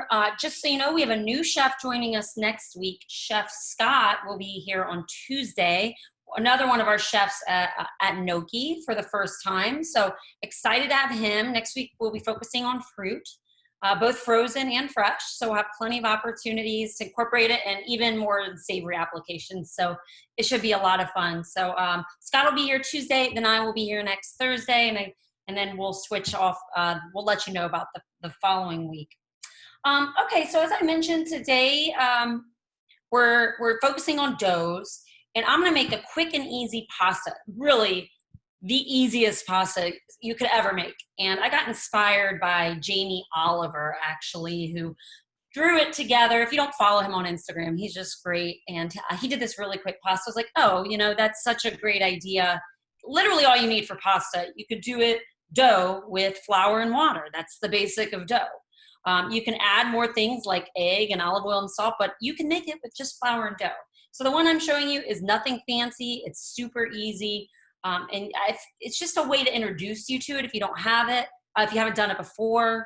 here. Just so you know, we have a new chef joining us next week. Chef Scott will be here on Tuesday. Another one of our chefs at NOCHI for the first time. So excited to have him. Next week, we'll be focusing on fruit, both frozen and fresh. So we'll have plenty of opportunities to incorporate it and even more savory applications. So it should be a lot of fun. So Scott will be here Tuesday, then I will be here next Thursday, and then we'll switch off. We'll let you know about the following week. Okay, so as I mentioned today, we're focusing on doughs, and I'm gonna make a quick and easy pasta, really the easiest pasta you could ever make. And I got inspired by Jamie Oliver, actually, who drew it together. If you don't follow him on Instagram, he's just great. And he did this really quick pasta. I was like, oh, you know, that's such a great idea. Literally all you need for pasta, you could do it dough with flour and water. That's the basic of dough. You can add more things like egg and olive oil and salt, but you can make it with just flour and dough. So the one I'm showing you is nothing fancy. It's super easy. It's just a way to introduce you to it if you don't have it. If you haven't done it before,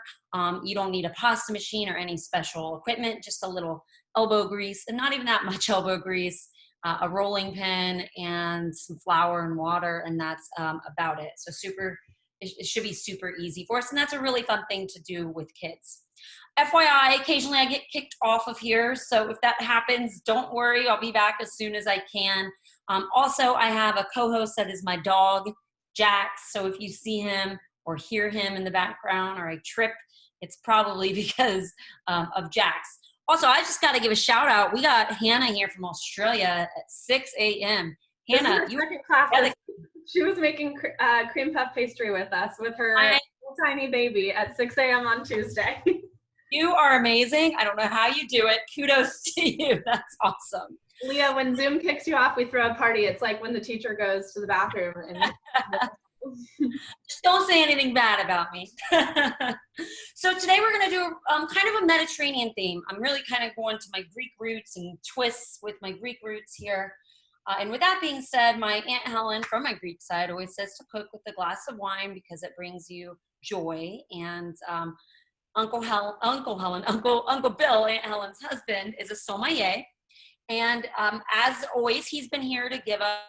you don't need a pasta machine or any special equipment, just a little elbow grease, and not even that much elbow grease, a rolling pin, and some flour and water, and that's about it. So it should be super easy for us, and that's a really fun thing to do with kids. FYI, occasionally I get kicked off of here, so if that happens, don't worry, I'll be back as soon as I can. Also, I have a co-host that is my dog, Jax, so if you see him or hear him in the background or I trip, it's probably because of Jax. Also, I just got to give a shout out. We got Hannah here from Australia at 6 a.m. Hannah, you were class. She was making cream puff pastry with us with her tiny baby at 6 a.m. on Tuesday. You are amazing. I don't know how you do it. Kudos to you. That's awesome. Leah, when Zoom kicks you off, we throw a party. It's like when the teacher goes to the bathroom. And just don't say anything bad about me. So today we're going to do kind of a Mediterranean theme. I'm really kind of going to my Greek roots and twists with my Greek roots here. And with that being said, my Aunt Helen from my Greek side always says to cook with a glass of wine because it brings you joy. And Uncle Bill, Aunt Helen's husband, is a sommelier. And as always, he's been here to give us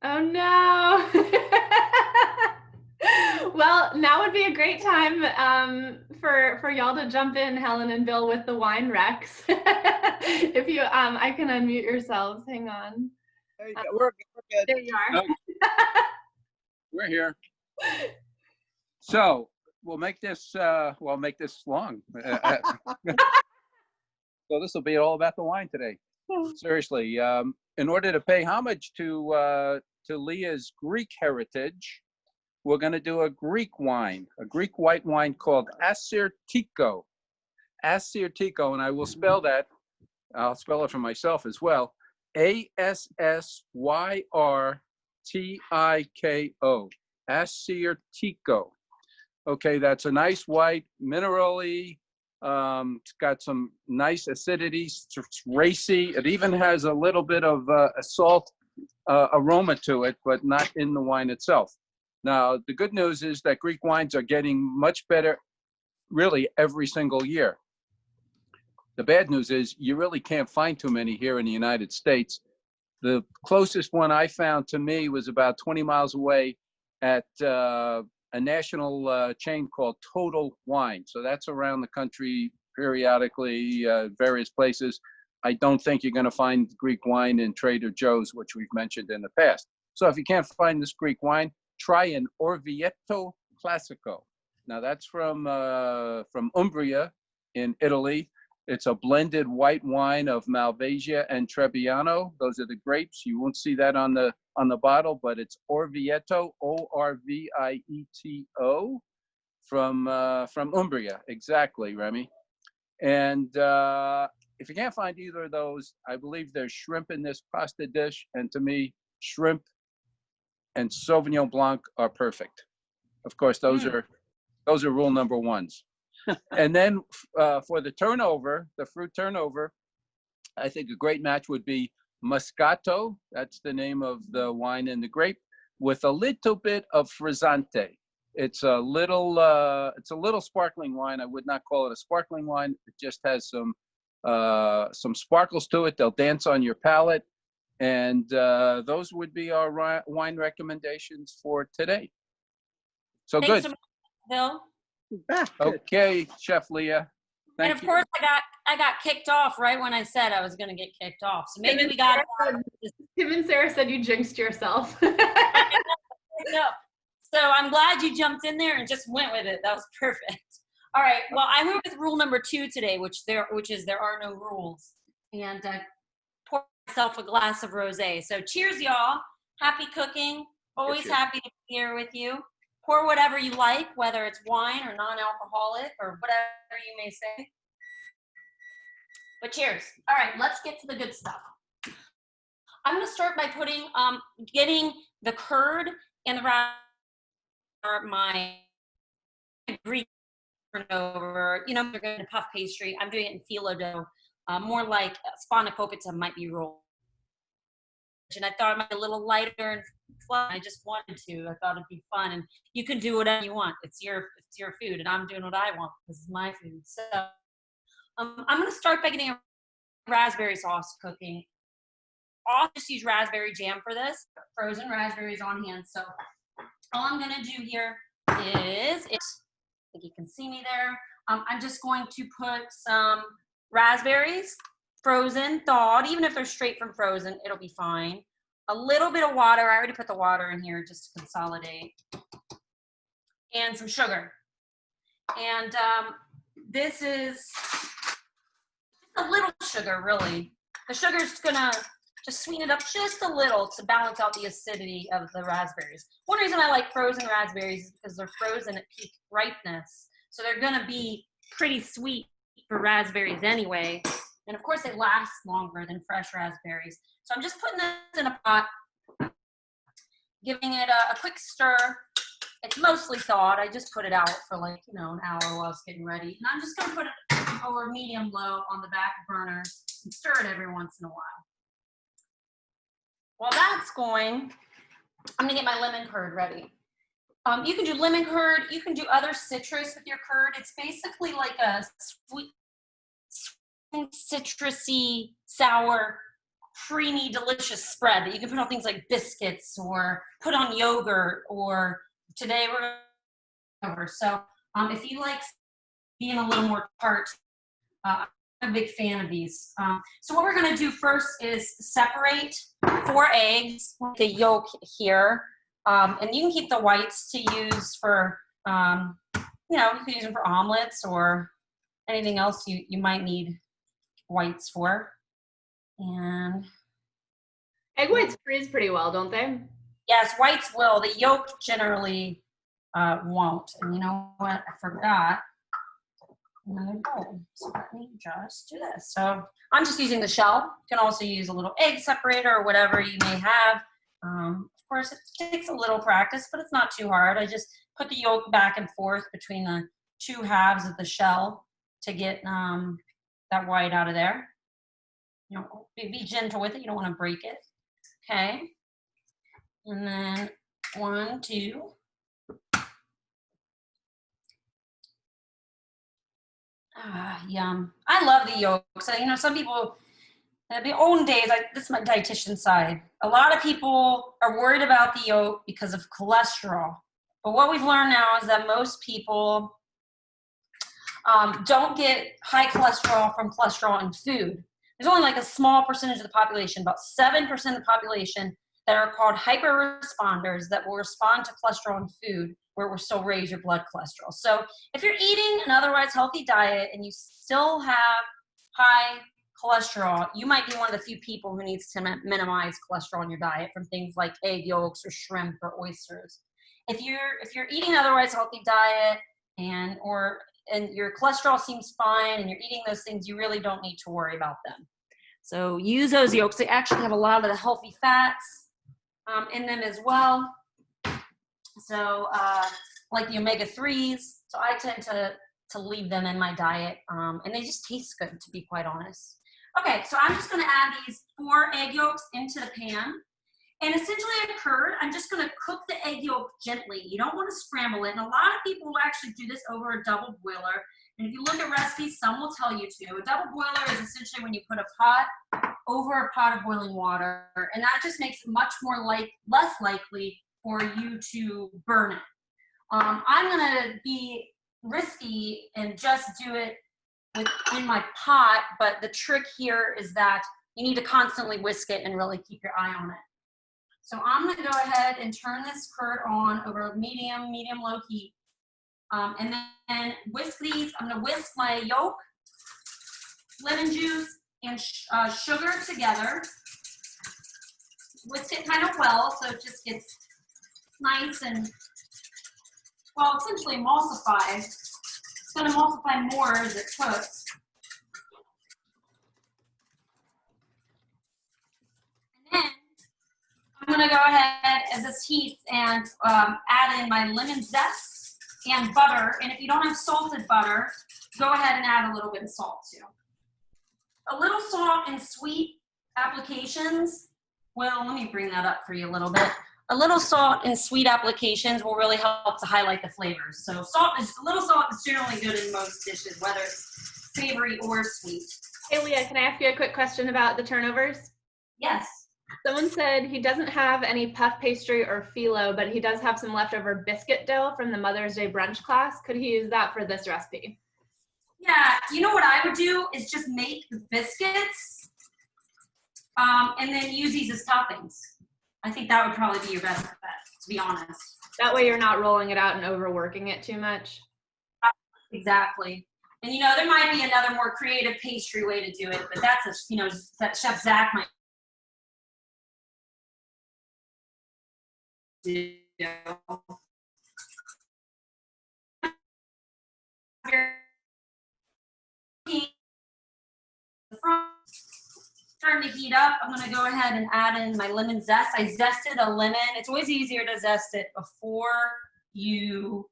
oh no. Well, now would be a great time for y'all to jump in, Helen and Bill, with the wine recs. If you, I can unmute yourselves. Hang on. We're good. There you are. We're here. So we'll make this long. So this will be all about the wine today. Seriously, in order to pay homage to Leah's Greek heritage, we're going to do a Greek wine, a Greek white wine called Assyrtiko. Assyrtiko, and I will spell that. I'll spell it for myself as well. Assyrtiko. Assyrtiko. Okay, that's a nice white, minerally. It's got some nice acidity. It's racy. It even has a little bit of a salt aroma to it, but not in the wine itself. Now, the good news is that Greek wines are getting much better, really, every single year. The bad news is you really can't find too many here in the United States. The closest one I found to me was about 20 miles away at a national chain called Total Wine. So that's around the country periodically, various places. I don't think you're going to find Greek wine in Trader Joe's, which we've mentioned in the past. So if you can't find this Greek wine, try an Orvieto Classico. Now that's from Umbria in Italy. It's a blended white wine of Malvasia and Trebbiano. Those are the grapes. You won't see that on the bottle, but it's Orvieto, Orvieto, from Umbria. Exactly, Remy. And if you can't find either of those, I believe there's shrimp in this pasta dish, and to me, shrimp and Sauvignon Blanc are perfect. Of course, those are rule number ones. And then for the turnover, the fruit turnover, I think a great match would be Moscato. That's the name of the wine and the grape, with a little bit of Frizzante. It's a little sparkling wine. I would not call it a sparkling wine. It just has some sparkles to it. They'll dance on your palate. And those would be our wine recommendations for today. So Thanks good. so much, Bill. Okay, Chef Leah. And Thank of you. course, I got kicked off right when I said I was going to get kicked off. So maybe we got. Tim and Sarah said you jinxed yourself. No. So I'm glad you jumped in there and just went with it. That was perfect. All right. Well, I went with rule number 2 today, which is there are no rules. And pour myself a glass of rosé. So cheers, y'all. Happy cooking. Always happy to be here with you. Pour whatever you like, whether it's wine or non-alcoholic or whatever you may say. But cheers. All right, let's get to the good stuff. I'm going to start by getting the curd and the my Greek turnover. You know, they're going to puff pastry. I'm doing it in phyllo dough, more like spanakopita might be rolled. And I thought it might be a little lighter and fun. I just wanted to. I thought it'd be fun, and you can do whatever you want. It's your food, and I'm doing what I want. This is my food. So I'm going to start by getting a raspberry sauce cooking. I'll just use raspberry jam for this. Frozen raspberries on hand. So all I'm going to do here is, I think you can see me there. I'm just going to put some raspberries, frozen, thawed. Even if they're straight from frozen, it'll be fine. A little bit of water. I already put the water in here just to consolidate. And some sugar. And this is a little sugar, really. The sugar's gonna just sweeten it up just a little to balance out the acidity of the raspberries. One reason I like frozen raspberries is because they're frozen at peak ripeness. So they're gonna be pretty sweet for raspberries anyway. And of course they last longer than fresh raspberries. So I'm just putting this in a pot, giving it a quick stir. It's mostly thawed. I just put it out for like, an hour while I was getting ready. And I'm just gonna put it over medium-low on the back burner and stir it every once in a while. While that's going, I'm gonna get my lemon curd ready. You can do lemon curd, you can do other citrus with your curd. It's basically like a sweet, citrusy, sour, creamy, delicious spread that you can put on things like biscuits or put on yogurt, or today we're over. So if you like being a little more tart, I'm a big fan of these. So what we're gonna do first is separate 4 eggs with the yolk here. And you can keep the whites to use for, you can use them for omelets or anything else you might need whites for. And egg whites freeze pretty well, don't they? Yes, whites will. The yolk generally won't. And you know what? I forgot another bowl. So let me just do this. So I'm just using the shell. You can also use a little egg separator or whatever you may have. Of course, it takes a little practice, but it's not too hard. I just put the yolk back and forth between the 2 halves of the shell to get that white out of there. Be gentle with it. You don't want to break it. Okay. And then 1, 2. Yum. I love the yolk. So, some people, in the olden days, this is my dietitian side. A lot of people are worried about the yolk because of cholesterol. But what we've learned now is that most people don't get high cholesterol from cholesterol in food. There's only like a small percentage of the population, about 7% of the population, that are called hyper-responders that will respond to cholesterol in food where it will still raise your blood cholesterol. So if you're eating an otherwise healthy diet and you still have high cholesterol, you might be one of the few people who needs to minimize cholesterol in your diet from things like egg yolks or shrimp or oysters. If you're eating an otherwise healthy diet and your cholesterol seems fine and you're eating those things, you really don't need to worry about them. So use those yolks. They actually have a lot of the healthy fats in them as well. So like the omega-3s, so I tend to leave them in my diet, and they just taste good, to be quite honest. Okay, so I'm just gonna add these 4 egg yolks into the pan. And essentially a curd, I'm just gonna cook the egg yolk gently. You don't wanna scramble it. And a lot of people will actually do this over a double boiler. And if you look at recipes, some will tell you to. A double boiler is essentially when you put a pot over a pot of boiling water. And that just makes it much more less likely for you to burn it. I'm gonna be risky and just do it in my pot, but the trick here is that you need to constantly whisk it and really keep your eye on it. So I'm gonna go ahead and turn this curd on over medium-low heat. And then whisk these. I'm gonna whisk my yolk, lemon juice, and sugar together. Whisk it kind of well so it just gets nice and, well, essentially emulsified. It's gonna emulsify more as it cooks. And then I'm gonna go ahead as this heats and add in my lemon zest and butter. And if you don't have salted butter, go ahead and add a little bit of salt too. A little salt in sweet applications, well, let me bring that up for you a little bit. A little salt in sweet applications will really help to highlight the flavors. So a little salt is generally good in most dishes, whether it's savory or sweet. Hey Leah, can I ask you a quick question about the turnovers? Yes. Someone said he doesn't have any puff pastry or phyllo, but he does have some leftover biscuit dough from the Mother's Day brunch class. Could he use that for this recipe? Yeah, you know what I would do is just make the biscuits and then use these as toppings. I think that would probably be your best bet, to be honest. That way you're not rolling it out and overworking it too much. Exactly. And you know, there might be another more creative pastry way to do it, but that's that Chef Zach might do. Starting to heat up, I'm gonna go ahead and add in my lemon zest. I zested a lemon. It's always easier to zest it before you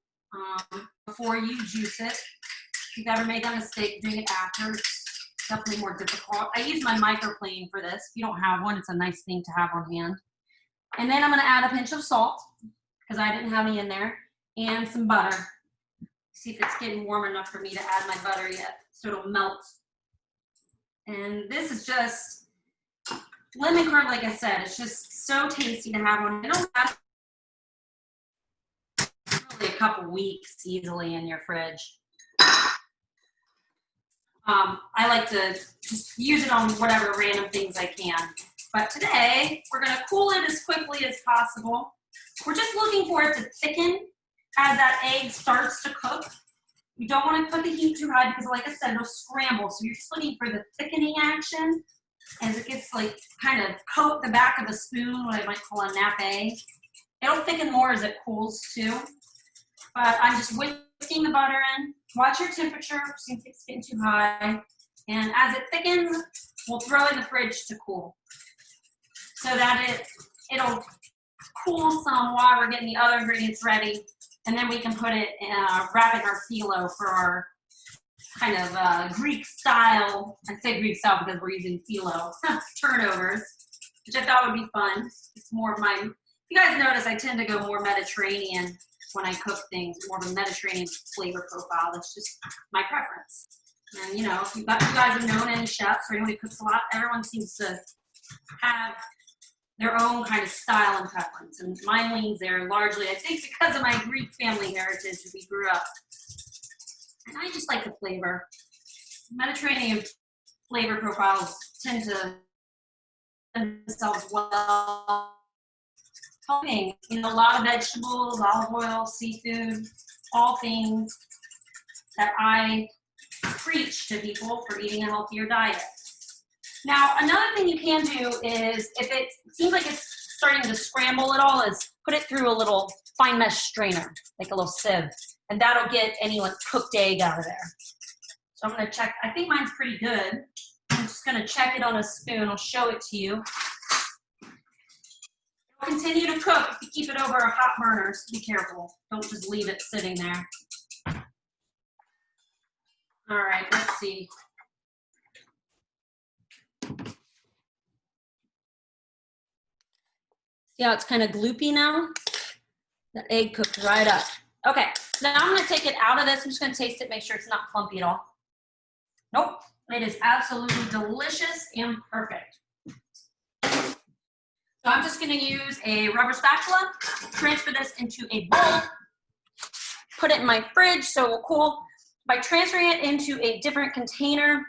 juice it. If you've ever made that mistake doing it after, it's definitely more difficult. I use my microplane for this. If you don't have one, it's a nice thing to have on hand. And then I'm gonna add a pinch of salt, because I didn't have any in there, and some butter. See if it's getting warm enough for me to add my butter yet, so it'll melt. And this is just lemon curd, like I said, it's just so tasty to have on. It'll last really a couple weeks easily in your fridge. I like to just use it on whatever random things I can. But today, we're gonna cool it as quickly as possible. We're just looking for it to thicken as that egg starts to cook. You don't want to put the heat too high because, like I said, it'll scramble. So you're just looking for the thickening action as it gets like kind of coat the back of a spoon, what I might call a nappe. It'll thicken more as it cools too. But I'm just whisking the butter in. Watch your temperature, see if it's getting too high. And as it thickens, we'll throw it in the fridge to cool. So that it'll cool some while we're getting the other ingredients ready. And then we can put it in wrap it in our phyllo for our kind of Greek style. I say Greek style because we're using phyllo turnovers, which I thought would be fun. It's more of my, you guys notice I tend to go more Mediterranean when I cook things, more of a Mediterranean flavor profile. That's just my preference. And you know, if you guys have known any chefs or anyone who cooks a lot, everyone seems to have their own kind of style and preference. And mine leans there largely, I think, because of my Greek family heritage we grew up. And I just like the flavor. Mediterranean flavor profiles tend to themselves well. Helping, you know, a lot of vegetables, olive oil, seafood, all things that I preach to people for eating a healthier diet. Now, another thing you can do is, if it seems like it's starting to scramble at all, is put it through a little fine mesh strainer, like a little sieve, and that'll get any like cooked egg out of there. So I'm gonna check, I think mine's pretty good. I'm just gonna check it on a spoon, I'll show it to you. Continue to cook. If you keep it over a hot burner, so be careful. Don't just leave it sitting there. All right, let's see. See how it's kind of gloopy now? The egg cooked right up. Okay, now I'm gonna take it out of this. I'm just gonna taste it, make sure it's not clumpy at all. Nope, it is absolutely delicious and perfect. So I'm just gonna use a rubber spatula, transfer this into a bowl, put it in my fridge so it will cool. By transferring it into a different container,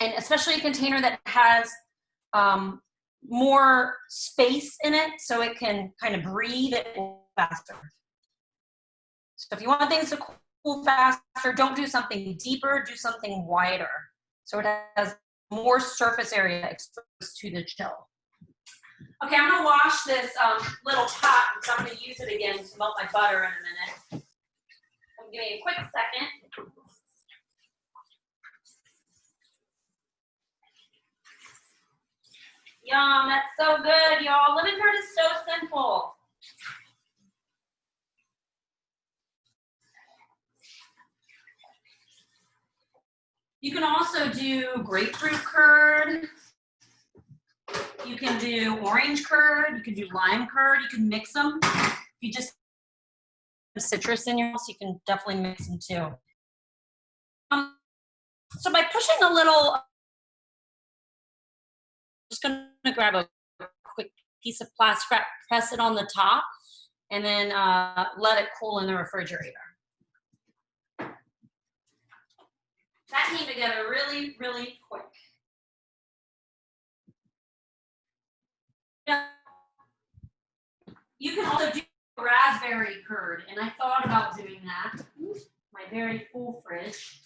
and especially a container that has more space in it so it can kind of breathe it faster. So if you want things to cool faster, don't do something deeper, do something wider. So it has more surface area exposed to the chill. Okay, I'm gonna wash this little pot because I'm gonna use it again to melt my butter in a minute. Give me a quick second. Yum, that's so good, y'all. Lemon curd is so simple. You can also do grapefruit curd. You can do orange curd. You can do lime curd. You can mix them. If you just have citrus in your house, you can definitely mix them too. So by pushing a little, just gonna grab a quick piece of plastic wrap, press it on the top, and then let it cool in the refrigerator. That came together really, really quick. Yeah. You can also do raspberry curd, and I thought about doing that. My very full fridge.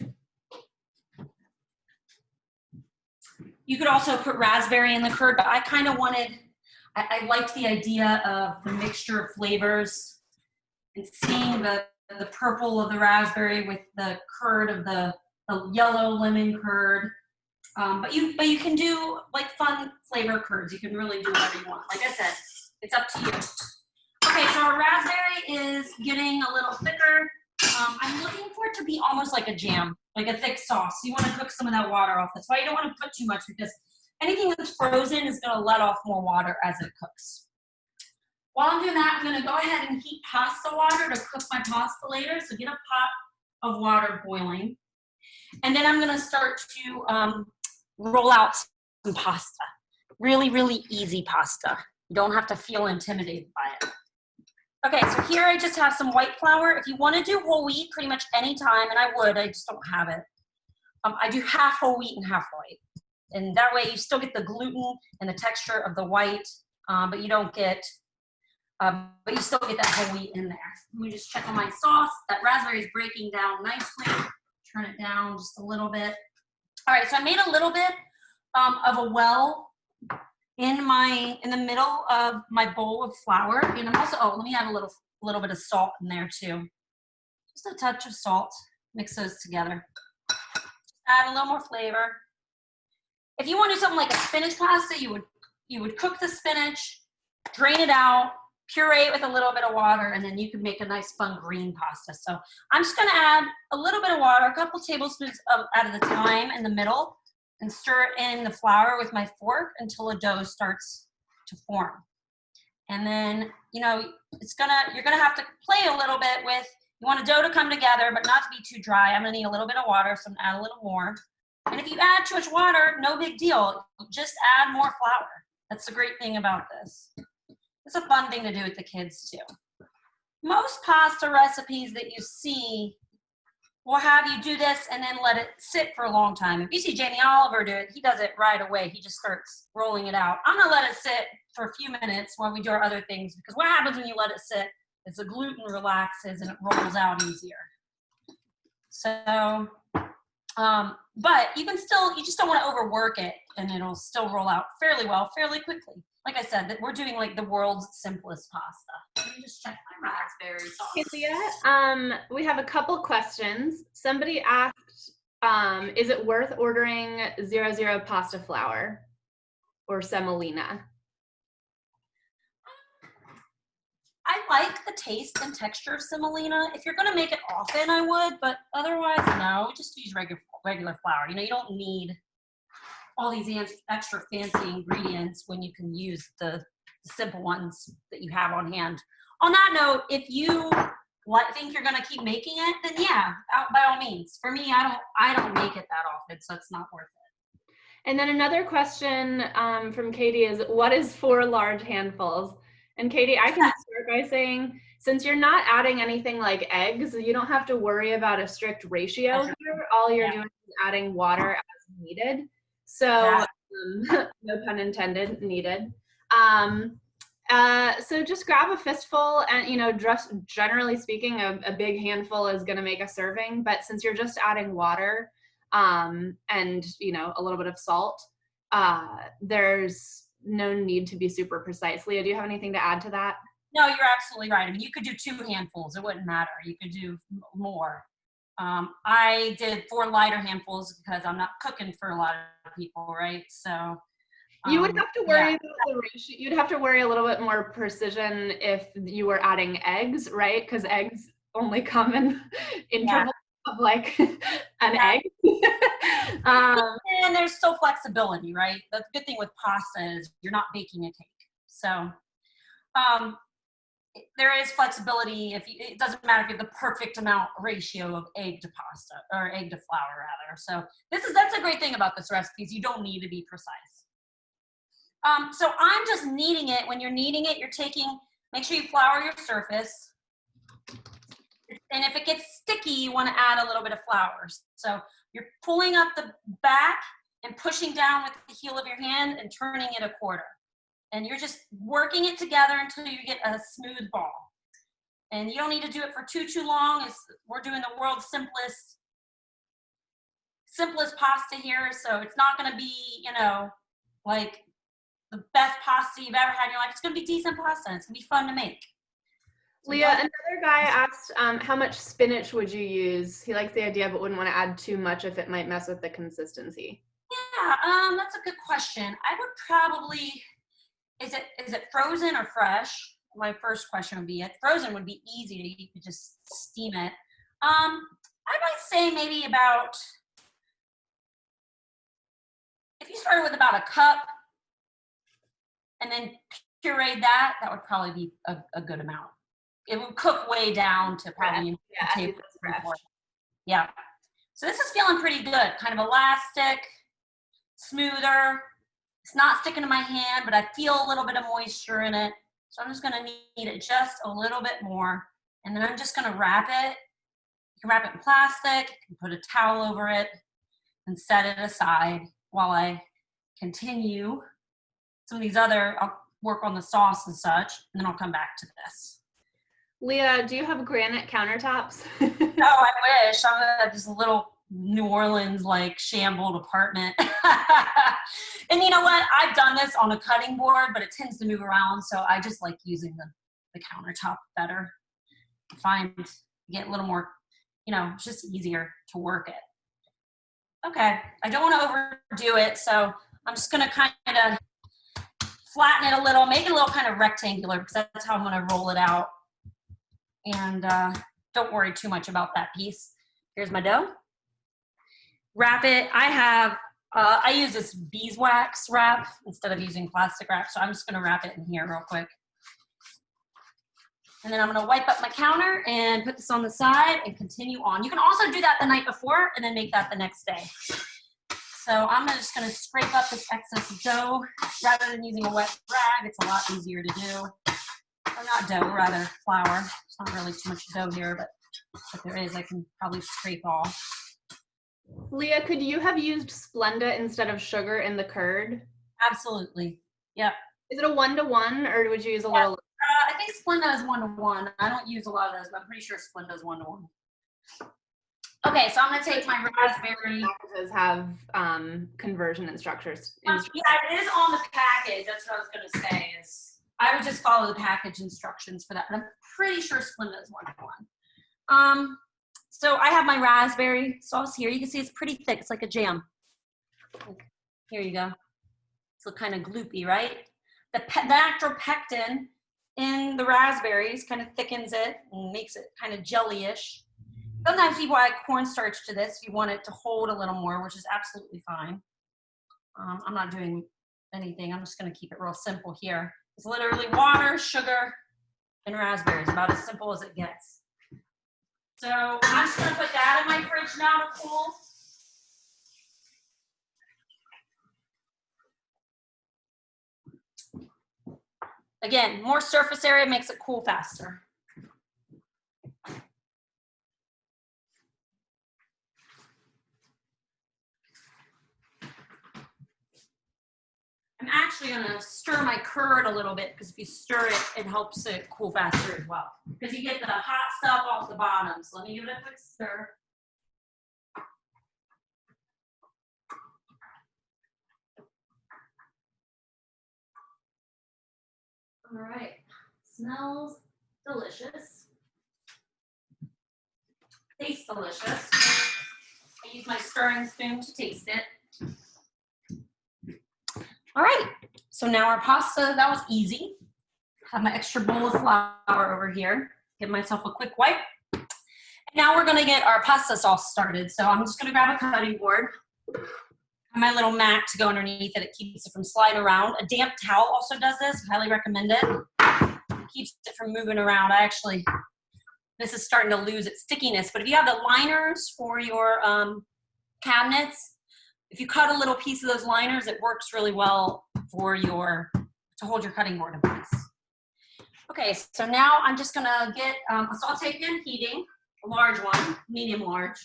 You could also put raspberry in the curd, but I kind of wanted, I liked the idea of the mixture of flavors and seeing the purple of the raspberry with the curd of the yellow lemon curd. But you can do like fun flavor curds. You can really do whatever you want. Like I said, it's up to you. Okay, so our raspberry is getting a little thicker. I'm looking for it to be almost like a jam, like a thick sauce. You want to cook some of that water off. That's why you don't want to put too much, because anything that's frozen is going to let off more water as it cooks. While I'm doing that, I'm going to go ahead and heat pasta water to cook my pasta later. So get a pot of water boiling. And then I'm going to start to roll out some pasta. Really, really easy pasta. You don't have to feel intimidated by it. Okay, so here I just have some white flour. If you want to do whole wheat pretty much any time, and I would, I just don't have it. I do half whole wheat and half white. And that way you still get the gluten and the texture of the white, but you don't get, but you still get that whole wheat in there. Let me just check on my sauce. That raspberry is breaking down nicely. Turn it down just a little bit. All right, so I made a little bit of a well in the middle of my bowl of flour. And I'm also, let me add a little bit of salt in there too. Just a touch of salt. Mix those together. Add a little more flavor. If you want to do something like a spinach pasta, you would cook the spinach, drain it out, puree it with a little bit of water, and then you can make a nice fun green pasta. So I'm just gonna add a little bit of water, a couple tablespoons at a time in the middle, and stir it in the flour with my fork until a dough starts to form. And then, you know, you're gonna have to play a little bit with, you want a dough to come together, but not to be too dry. I'm gonna need a little bit of water, so I'm gonna add a little more. And if you add too much water, no big deal. Just add more flour. That's the great thing about this. It's a fun thing to do with the kids too. Most pasta recipes that you see will have you do this and then let it sit for a long time. If you see Jamie Oliver do it, he does it right away. He just starts rolling it out. I'm gonna let it sit for a few minutes while we do our other things, because what happens when you let it sit is the gluten relaxes and it rolls out easier. So, but you just don't want to overwork it, and it'll still roll out fairly well, fairly quickly. Like I said, that we're doing like the world's simplest pasta. Let me just check my raspberry sauce. Hey, Leah, we have a couple questions. Somebody asked, is it worth ordering 00 pasta flour or semolina? I like the taste and texture of semolina. If you're gonna make it often, I would, but otherwise, no, just use regular flour. You know, you don't need all these extra fancy ingredients when you can use the simple ones that you have on hand. On that note, if you think you're gonna keep making it, then yeah, by all means. For me, I don't make it that often, so it's not worth it. And then another question from Katie is, what is 4 large handfuls? And Katie, I can start by saying, since you're not adding anything like eggs, you don't have to worry about a strict ratio here. All you're doing is adding water as needed. So, no pun intended, needed. So just grab a fistful, and, you know, just generally speaking, a big handful is going to make a serving. But since you're just adding water and, you know, a little bit of salt, there's no need to be super precise. Leah, do you have anything to add to that? No, you're absolutely right. I mean, you could do 2 handfuls. It wouldn't matter. You could do more. I did 4 lighter handfuls because I'm not cooking for a lot of people, right? So you would have to worry about the ratio. You'd have to worry a little bit more precision if you were adding eggs, right? Because eggs only come in intervals of like an egg. And there's still flexibility, right? The good thing with pasta is you're not baking a cake. So there is flexibility. It doesn't matter if you have the perfect amount ratio of egg to pasta, or egg to flour rather. So that's a great thing about this recipe, is you don't need to be precise. So I'm just kneading it. When you're kneading it, make sure you flour your surface. And if it gets sticky, you want to add a little bit of flour. So you're pulling up the back and pushing down with the heel of your hand and turning it a quarter. And you're just working it together until you get a smooth ball. And you don't need to do it for too long. We're doing the world's simplest pasta here. So it's not going to be, you know, like the best pasta you've ever had in your life. It's going to be decent pasta. It's going to be fun to make. So Leah, another guy asked, how much spinach would you use? He likes the idea, but wouldn't want to add too much if it might mess with the consistency. Yeah, that's a good question. I would probably, is it frozen or fresh? My first question would be it. Frozen would be easy. You could just steam it. I might say maybe about, if you started with about a cup and then pureed that would probably be a good amount. It would cook way down to probably a tablespoon. Yeah. So this is feeling pretty good. Kind of elastic, smoother. It's not sticking to my hand, but I feel a little bit of moisture in it. So I'm just going to knead it just a little bit more. And then I'm just going to wrap it. You can wrap it in plastic. You can put a towel over it and set it aside while I continue some of these I'll work on the sauce and such, and then I'll come back to this. Leah, do you have granite countertops? No, I wish. I have this little New Orleans like shambled apartment. And you know what? I've done this on a cutting board, but it tends to move around, so I just like using the countertop better. Get a little more, you know, it's just easier to work it. Okay, I don't want to overdo it, so I'm just going to kind of flatten it a little, make it a little kind of rectangular, because that's how I'm going to roll it out. And don't worry too much about that piece. Here's my dough. Wrap it. I use this beeswax wrap instead of using plastic wrap, so I'm just going to wrap it in here real quick. And then I'm going to wipe up my counter and put this on the side and continue on. You can also do that the night before and then make that the next day. So I'm just going to scrape up this excess dough rather than using a wet rag. It's a lot easier to do. Or not dough, rather flour. There's not really too much dough here, but if there is, I can probably scrape off. Leah, could you have used Splenda instead of sugar in the curd? Absolutely. Yep. Is it a 1-to-1, or would you use a little? I think Splenda is 1-to-1. I don't use a lot of those, but I'm pretty sure Splenda is 1-to-1. Okay, so I'm going to take my raspberry. Packages have conversion instructions. Yeah, it is on the package. That's what I was going to say. I would just follow the package instructions for that. And I'm pretty sure Splenda is 1-to-1. So I have my raspberry sauce here. You can see it's pretty thick. It's like a jam. Here you go. It's kind of gloopy, right? The natural pectin in the raspberries, kind of thickens it and makes it kind of jelly-ish. Sometimes people add cornstarch to this if you want it to hold a little more, which is absolutely fine. I'm not doing anything. I'm just going to keep it real simple here. It's literally water, sugar, and raspberries, about as simple as it gets. So I'm just going to put that in my fridge now to cool. Again, more surface area makes it cool faster. I'm actually going to stir my curd a little bit because if you stir it, it helps it cool faster as well. Because you get the hot stuff off the bottom. So let me give it a quick stir. All right, smells delicious. Tastes delicious. I use my stirring spoon to taste it. All right, so now our pasta, that was easy. Have my extra bowl of flour over here. Give myself a quick wipe. And now we're gonna get our pasta sauce started. So I'm just gonna grab a cutting board. And my little mat to go underneath it. It keeps it from sliding around. A damp towel also does this. Highly recommend it. It keeps it from moving around. This is starting to lose its stickiness. But if you have the liners for your cabinets, if you cut a little piece of those liners, it works really well for to hold your cutting board in place. Okay, so now I'm just gonna get a saute pan heating, a large one, medium large.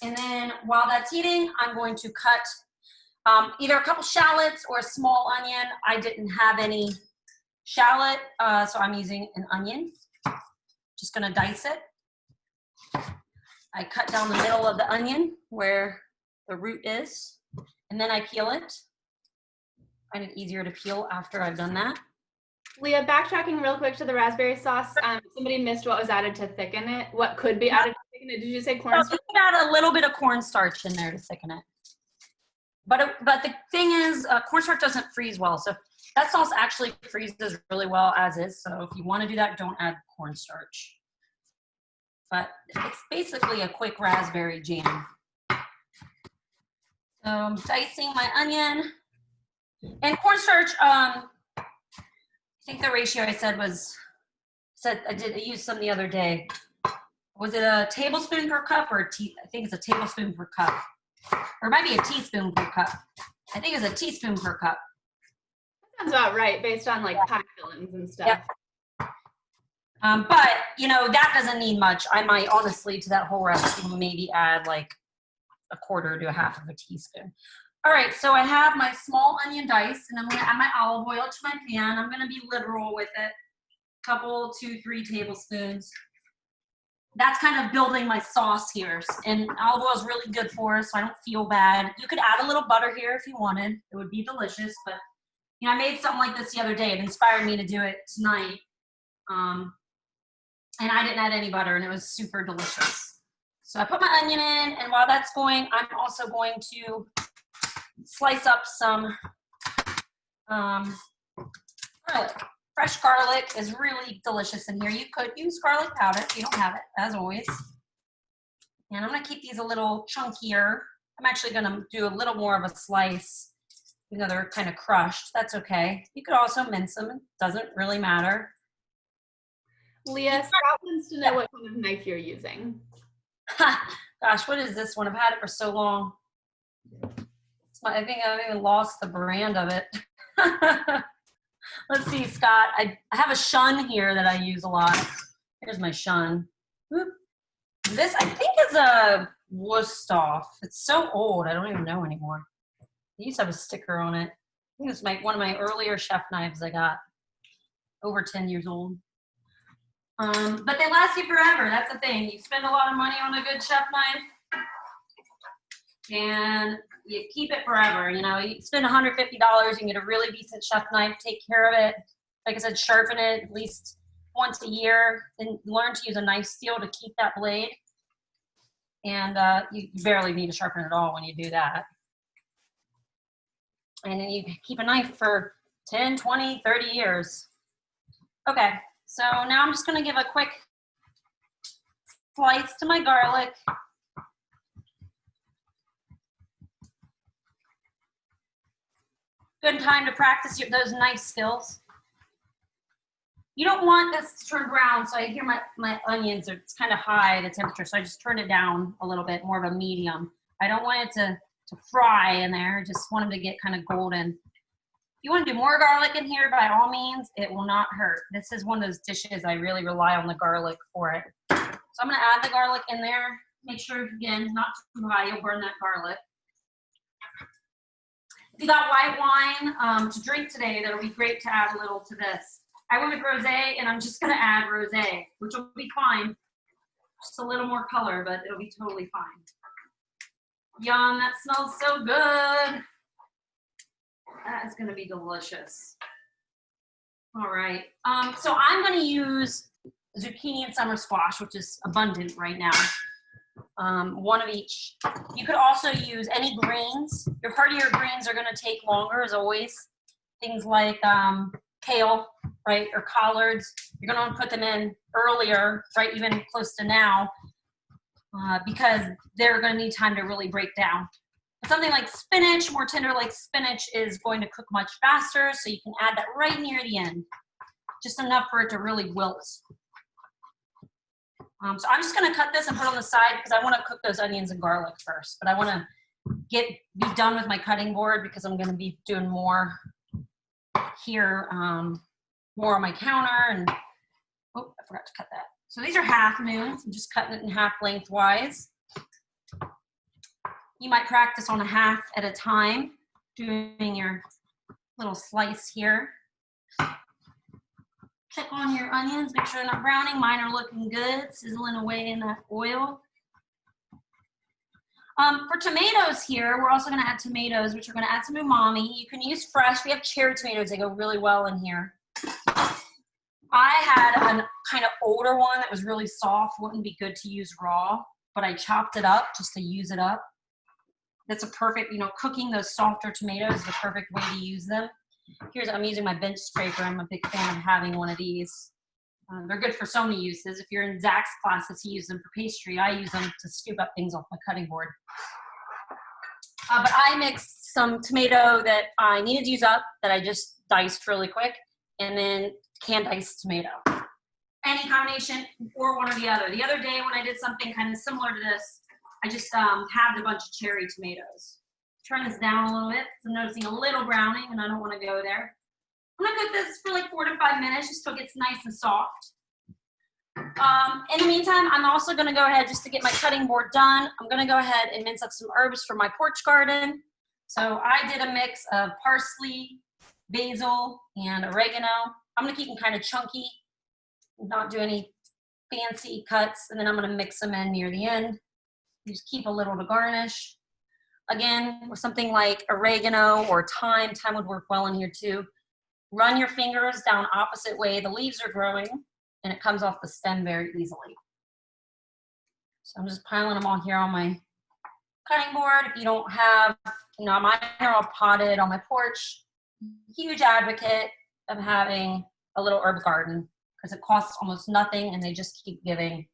And then while that's heating, I'm going to cut either a couple shallots or a small onion. I didn't have any shallot, so I'm using an onion. Just gonna dice it. I cut down the middle of the onion where the root is, and then I peel it. I find it easier to peel after I've done that. Leah, backtracking real quick to the raspberry sauce, somebody missed what was added to thicken it. What could be added to thicken it? Did you say cornstarch? You can add a little bit of cornstarch in there to thicken it. But the thing is, cornstarch doesn't freeze well. So that sauce actually freezes really well as is. So if you want to do that, don't add cornstarch. But it's basically a quick raspberry jam. So I'm dicing my onion. And cornstarch, I think the ratio I said I used some the other day. Was it a tablespoon per cup or I think it's a tablespoon per cup. Or it might be a teaspoon per cup. I think it's a teaspoon per cup. That sounds about right, based on like pie fillings and stuff. Yep. But, you know, that doesn't need much. I might honestly, to that whole recipe, maybe add like a quarter to a half of a teaspoon. All right, so I have my small onion diced, and I'm gonna add my olive oil to my pan. I'm gonna be literal with it. Couple, 2-3 tablespoons. That's kind of building my sauce here. And olive oil is really good for us, so I don't feel bad. You could add a little butter here if you wanted. It would be delicious, but you know, I made something like this the other day. It inspired me to do it tonight. And I didn't add any butter, and it was super delicious. So I put my onion in, and while that's going, I'm also going to slice up some garlic. Fresh garlic is really delicious in here. You could use garlic powder if you don't have it, as always. And I'm gonna keep these a little chunkier. I'm actually gonna do a little more of a slice, even though they're kind of crushed. That's okay. You could also mince them. It doesn't really matter. Leah, Scott wants to know what kind of knife you're using. Gosh, what is this one? I've had it for so long. I think I've even lost the brand of it. Let's see, Scott. I have a shun here that I use a lot. Here's my shun. Whoop. This, I think, is a Wusthof. It's so old, I don't even know anymore. I used to have a sticker on it. I think it's one of my earlier chef knives I got. Over 10 years old. But they last you forever. That's the thing. You spend a lot of money on a good chef knife, and you keep it forever. You know, you spend $150, you can get a really decent chef knife, take care of it. Like I said, sharpen it at least once a year, and learn to use a knife steel to keep that blade. And you barely need to sharpen it at all when you do that. And then you keep a knife for 10, 20, 30 years. Okay, so now I'm just gonna give a quick slice to my garlic. Good time to practice those knife skills. You don't want this to turn brown, so I hear my onions, it's kind of high, the temperature, so I just turn it down a little bit, more of a medium. I don't want it to fry in there, I just want them to get kind of golden. If you want to do more garlic in here, by all means, it will not hurt. This is one of those dishes I really rely on the garlic for it. So I'm going to add the garlic in there. Make sure, again, not too high, you'll burn that garlic. If you got white wine to drink today, that'll be great to add a little to this. I went with rosé, and I'm just going to add rosé, which will be fine. Just a little more color, but it'll be totally fine. Yum, that smells so good. That is going to be delicious. All right, so I'm going to use zucchini and summer squash, which is abundant right now. One of each. You could also use any greens. Your heartier greens are going to take longer, as always. Things like kale, right, or collards. You're going to want to put them in earlier, right, even close to now, because they're going to need time to really break down. But something like spinach, more tender like spinach, is going to cook much faster, so you can add that right near the end, just enough for it to really wilt. So I'm just going to cut this and put it on the side because I want to cook those onions and garlic first, but I want to be done with my cutting board because I'm going to be doing more here, more on my counter. And oh, I forgot to cut that. So these are half moons. I'm just cutting it in half lengthwise. You might practice on a half at a time, doing your little slice here. Check on your onions, make sure they're not browning. Mine are looking good, sizzling away in that oil. For tomatoes here, we're also gonna add tomatoes, which are gonna add some umami. You can use fresh. We have cherry tomatoes, they go really well in here. I had a kind of older one that was really soft, wouldn't be good to use raw, but I chopped it up just to use it up. That's a perfect, cooking those softer tomatoes is the perfect way to use them. I'm using my bench scraper. I'm a big fan of having one of these. They're good for so many uses. If you're in Zach's classes, he uses them for pastry. I use them to scoop up things off my cutting board. But I mixed some tomato that I needed to use up that I just diced really quick, and then canned diced tomato. Any combination or one or the other. The other day when I did something kind of similar to this, I just halved a bunch of cherry tomatoes. Turn this down a little bit because I'm noticing a little browning and I don't want to go there. I'm gonna cook this for like 4 to 5 minutes just till it gets nice and soft. In the meantime, I'm also gonna go ahead, just to get my cutting board done, I'm gonna go ahead and mince up some herbs for my porch garden. So I did a mix of parsley, basil, and oregano. I'm gonna keep them kind of chunky, not do any fancy cuts, and then I'm gonna mix them in near the end. Just keep a little to garnish. Again, with something like oregano or thyme would work well in here too. Run your fingers down opposite way. The leaves are growing and it comes off the stem very easily. So I'm just piling them all here on my cutting board. If you don't have, mine are all potted on my porch. Huge advocate of having a little herb garden because it costs almost nothing and they just keep giving.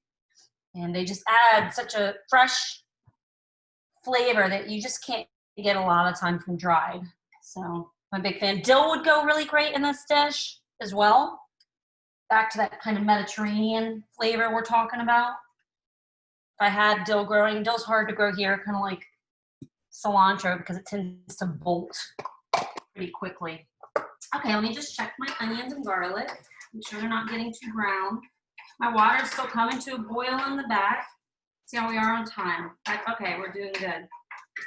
And they just add such a fresh flavor that you just can't get a lot of time from dried. So I'm a big fan. Dill would go really great in this dish as well. Back to that kind of Mediterranean flavor we're talking about. If I had dill growing, dill's hard to grow here, kind of like cilantro because it tends to bolt pretty quickly. Okay, let me just check my onions and garlic. Make sure they're not getting too brown. My water's still coming to a boil in the back. See how we are on time. Okay, we're doing good.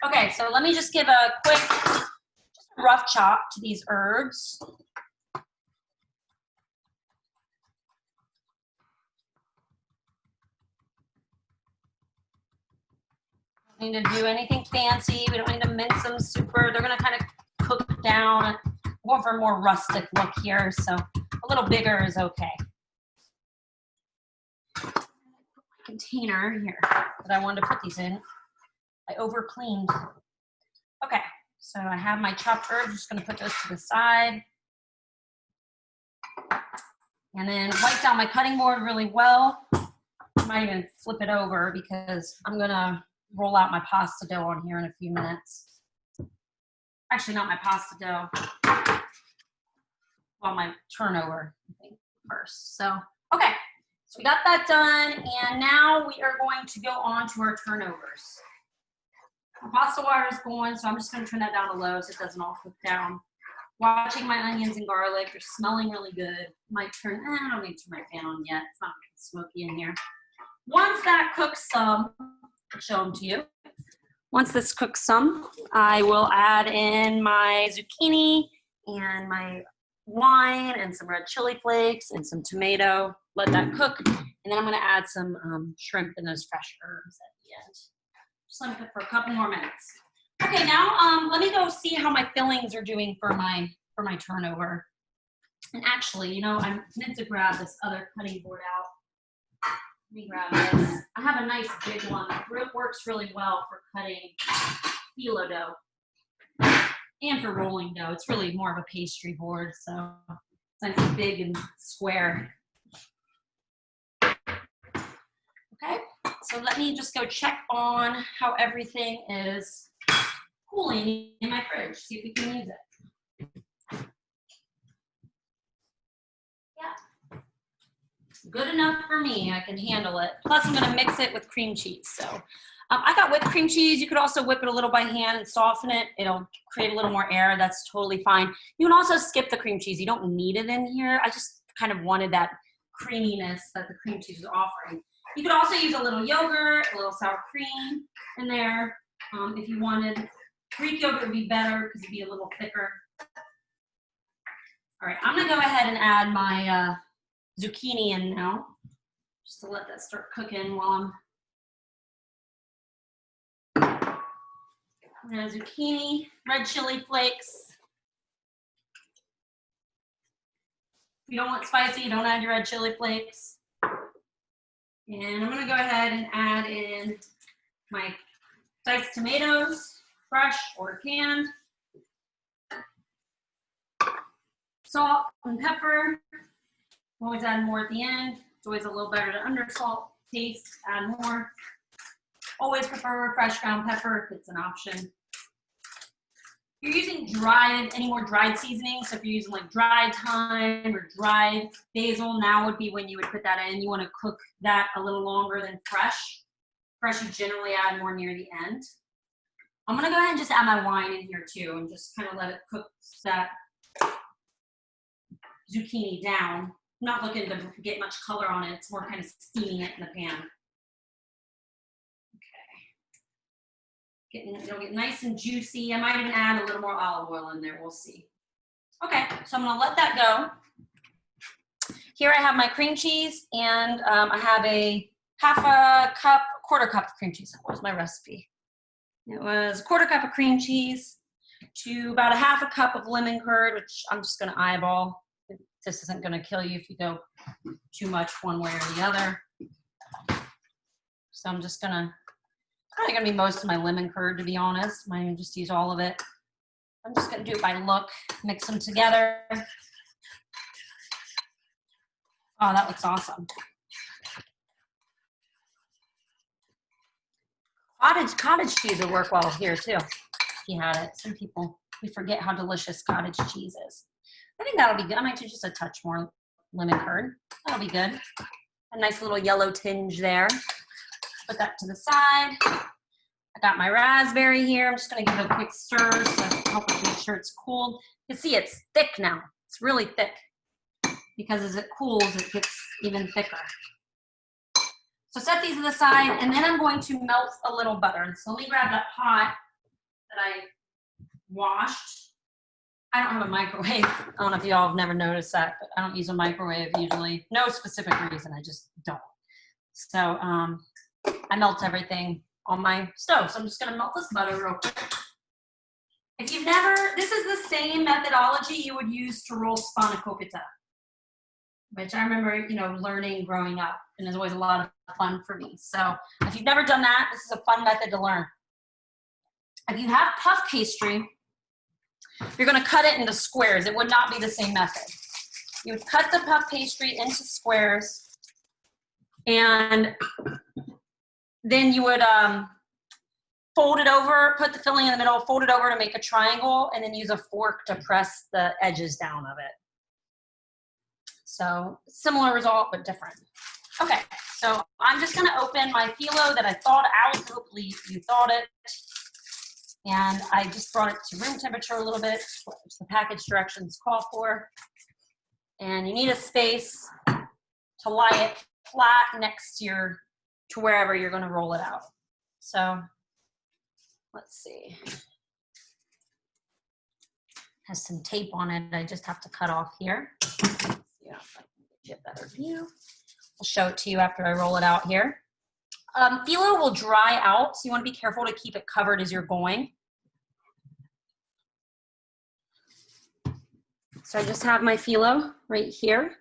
Okay, so let me just give a quick, just a rough chop to these herbs. Don't need to do anything fancy. We don't need to mince them super. They're gonna kind of cook down. I'm going for a more rustic look here, so a little bigger is okay. Container here that I wanted to put these in. I over cleaned. Okay, so I have my chopped herbs. I'm just going to put those to the side. And then wipe down my cutting board really well. I might even flip it over because I'm gonna roll out my pasta dough on here in a few minutes. Actually, not my pasta dough. Well, my turnover, I think, first. So, okay. So we got that done, and now we are going to go on to our turnovers. My pasta water is going, so I'm just gonna turn that down to low so it doesn't all cook down. Watching my onions and garlic, they're smelling really good. Might turn, I don't need to turn my fan on yet. It's not smoky in here. Once that cooks some, I'll show them to you. Once this cooks some, I will add in my zucchini and my wine and some red chili flakes and some tomato. Let that cook, and then I'm gonna add some shrimp and those fresh herbs at the end. Just let me cook for a couple more minutes. Okay, now let me go see how my fillings are doing for my turnover. And actually, you know, I meant to grab this other cutting board out. Let me grab this. I have a nice big one that works really well for cutting phyllo dough and for rolling dough. It's really more of a pastry board, so it's nice and big and square. Okay, so let me just go check on how everything is cooling in my fridge, see if we can use it. Yeah, good enough for me. I can handle it. Plus, I'm gonna mix it with cream cheese. So I got whipped cream cheese. You could also whip it a little by hand and soften it. It'll create a little more air. That's totally fine. You can also skip the cream cheese. You don't need it in here. I just kind of wanted that creaminess that the cream cheese is offering. You could also use a little yogurt, a little sour cream in there if you wanted. Greek yogurt would be better because it'd be a little thicker. All right, I'm gonna go ahead and add my zucchini in now, just to let that start cooking while I'm zucchini, red chili flakes. If you don't want spicy, don't add your red chili flakes. And I'm gonna go ahead and add in my diced tomatoes, fresh or canned. Salt and pepper. Always add more at the end. It's always a little better to undersalt taste, add more. Always prefer fresh ground pepper if it's an option. If you're using any more dried seasonings, so if you're using like dried thyme or dried basil, now would be when you would put that in. You want to cook that a little longer than fresh. Fresh, you generally add more near the end. I'm gonna go ahead and just add my wine in here too and just kind of let it cook that zucchini down. I'm not looking to get much color on it. It's more kind of steaming it in the pan. It'll get nice and juicy. I might even add a little more olive oil in there. We'll see. Okay, so I'm gonna let that go. Here I have my cream cheese, and I have a quarter cup of cream cheese. What was my recipe? It was a quarter cup of cream cheese to about a half a cup of lemon curd, which I'm just gonna eyeball. This isn't gonna kill you if you go too much one way or the other. So I'm just probably gonna be most of my lemon curd, to be honest. I might just use all of it. I'm just gonna do it by look, mix them together. Oh, that looks awesome. Cottage cheese would work well here too, if you had it. Some people, we forget how delicious cottage cheese is. I think that'll be good. I might do just a touch more lemon curd. That'll be good. A nice little yellow tinge there. Put that to the side. I got my raspberry here. I'm just gonna give it a quick stir to help it make sure it's cooled. You can see it's thick now. It's really thick because as it cools, it gets even thicker. So set these to the side, and then I'm going to melt a little butter. So let me grab that pot that I washed. I don't have a microwave. I don't know if y'all have never noticed that, but I don't use a microwave usually. No specific reason, I just don't. So I melt everything on my stove. So I'm just gonna melt this butter real quick. If you've never, this is the same methodology you would use to roll spanakopita, which I remember, learning growing up, and it's always a lot of fun for me. So if you've never done that, this is a fun method to learn. If you have puff pastry, you're gonna cut it into squares. It would not be the same method. you would cut the puff pastry into squares, and then you would fold it over, put the filling in the middle, fold it over to make a triangle, and then use a fork to press the edges down of it. So similar result, but different. Okay, so I'm just gonna open my phyllo that I thawed out. Hopefully you thawed it. And I just brought it to room temperature a little bit, which the package directions call for. And you need a space to lie it flat next to wherever you're gonna roll it out. So let's see. Has some tape on it I just have to cut off here. Yeah, if I can get a better view. I'll show it to you after I roll it out here. Phyllo will dry out, so you want to be careful to keep it covered as you're going. So I just have my phyllo right here,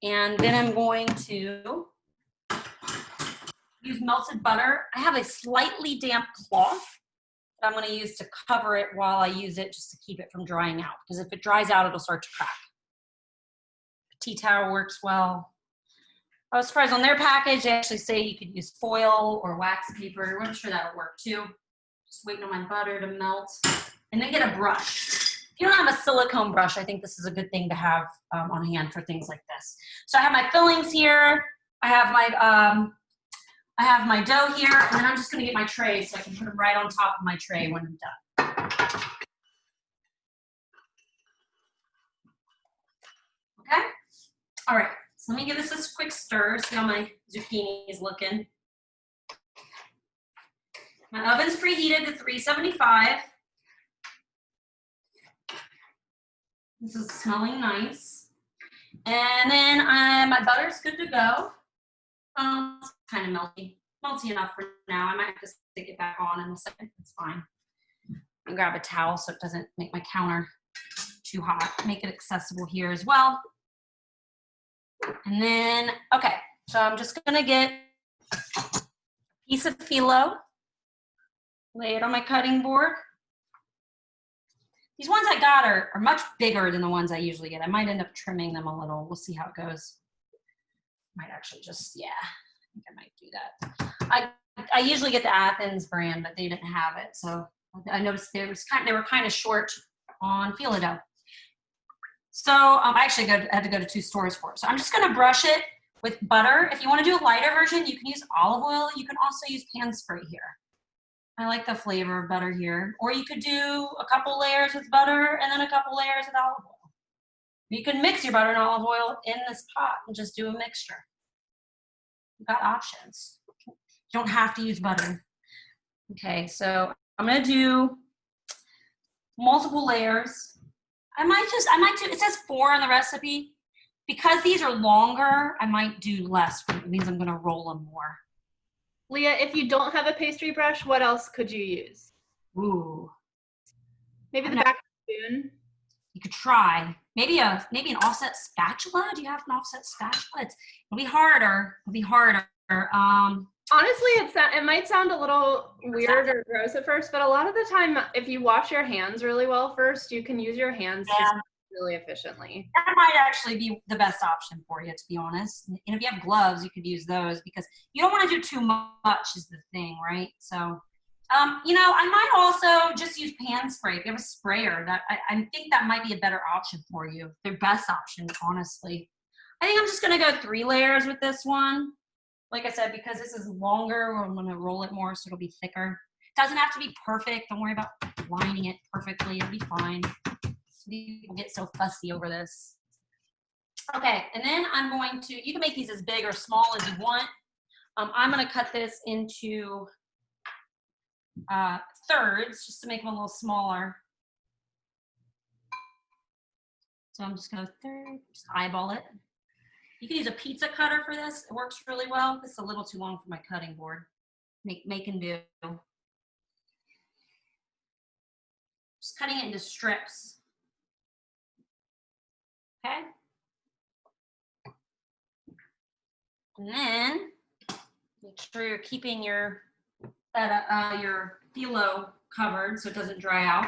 and then I'm going to use melted butter. I have a slightly damp cloth that I'm going to use to cover it while I use it, just to keep it from drying out, because if it dries out, it'll start to crack. Tea towel works well. I was surprised on their package, they actually say you could use foil or wax paper. I'm sure that'll work too. Just waiting on my butter to melt. And then get a brush. If you don't have a silicone brush, I think this is a good thing to have on hand for things like this. So I have my fillings here. I have my dough here, and then I'm just gonna get my tray so I can put them right on top of my tray when I'm done. Okay? All right. So let me give this a quick stir, see how my zucchini is looking. My oven's preheated to 375. This is smelling nice. And then my butter's good to go. It's kind of melty enough for now. I might have to stick it back on in a second. It's fine. And grab a towel so it doesn't make my counter too hot. Make it accessible here as well. And then, okay, so I'm just gonna get a piece of phyllo, lay it on my cutting board. These ones I got are much bigger than the ones I usually get. I might end up trimming them a little. We'll see how it goes. Might actually just, yeah, I think I might do that. I usually get the Athens brand, but they didn't have it. So I noticed they were kind of short on phyllo dough. So I actually had to go to 2 stores for it. So I'm just gonna brush it with butter. If you wanna do a lighter version, you can use olive oil. You can also use pan spray here. I like the flavor of butter here. Or you could do a couple layers with butter and then a couple layers with olive oil. You can mix your butter and olive oil in this pot and just do a mixture. You've got options. You don't have to use butter. Okay, so I'm gonna do multiple layers. I might do, it says 4 in the recipe. Because these are longer, I might do less. It means I'm gonna roll them more. Leah, if you don't have a pastry brush, what else could you use? Ooh. Maybe the back of the spoon? You could try. Maybe an offset spatula. Do you have an offset spatula? It'll be harder. Honestly, it might sound a little weird or gross at first, but a lot of the time, if you wash your hands really well first, you can use your hands really efficiently. That might actually be the best option for you, to be honest. And if you have gloves, you could use those because you don't want to do too much is the thing, right? So, you know, I might also just use pan spray. If you have a sprayer, I think that might be a better option for you. Their best option, honestly. I think I'm just going to go 3 layers with this one. Like I said, because this is longer, I'm going to roll it more so it'll be thicker. It doesn't have to be perfect. Don't worry about lining it perfectly. It'll be fine. People get so fussy over this. Okay, and then I'm going to, you can make these as big or small as you want. I'm going to cut this into thirds just to make them a little smaller. So I'm just going to just eyeball it. You can use a pizza cutter for this. It works really well. This is a little too long for my cutting board. Make and do. Just cutting it into strips. Okay. And then make sure you're keeping your phyllo covered so it doesn't dry out.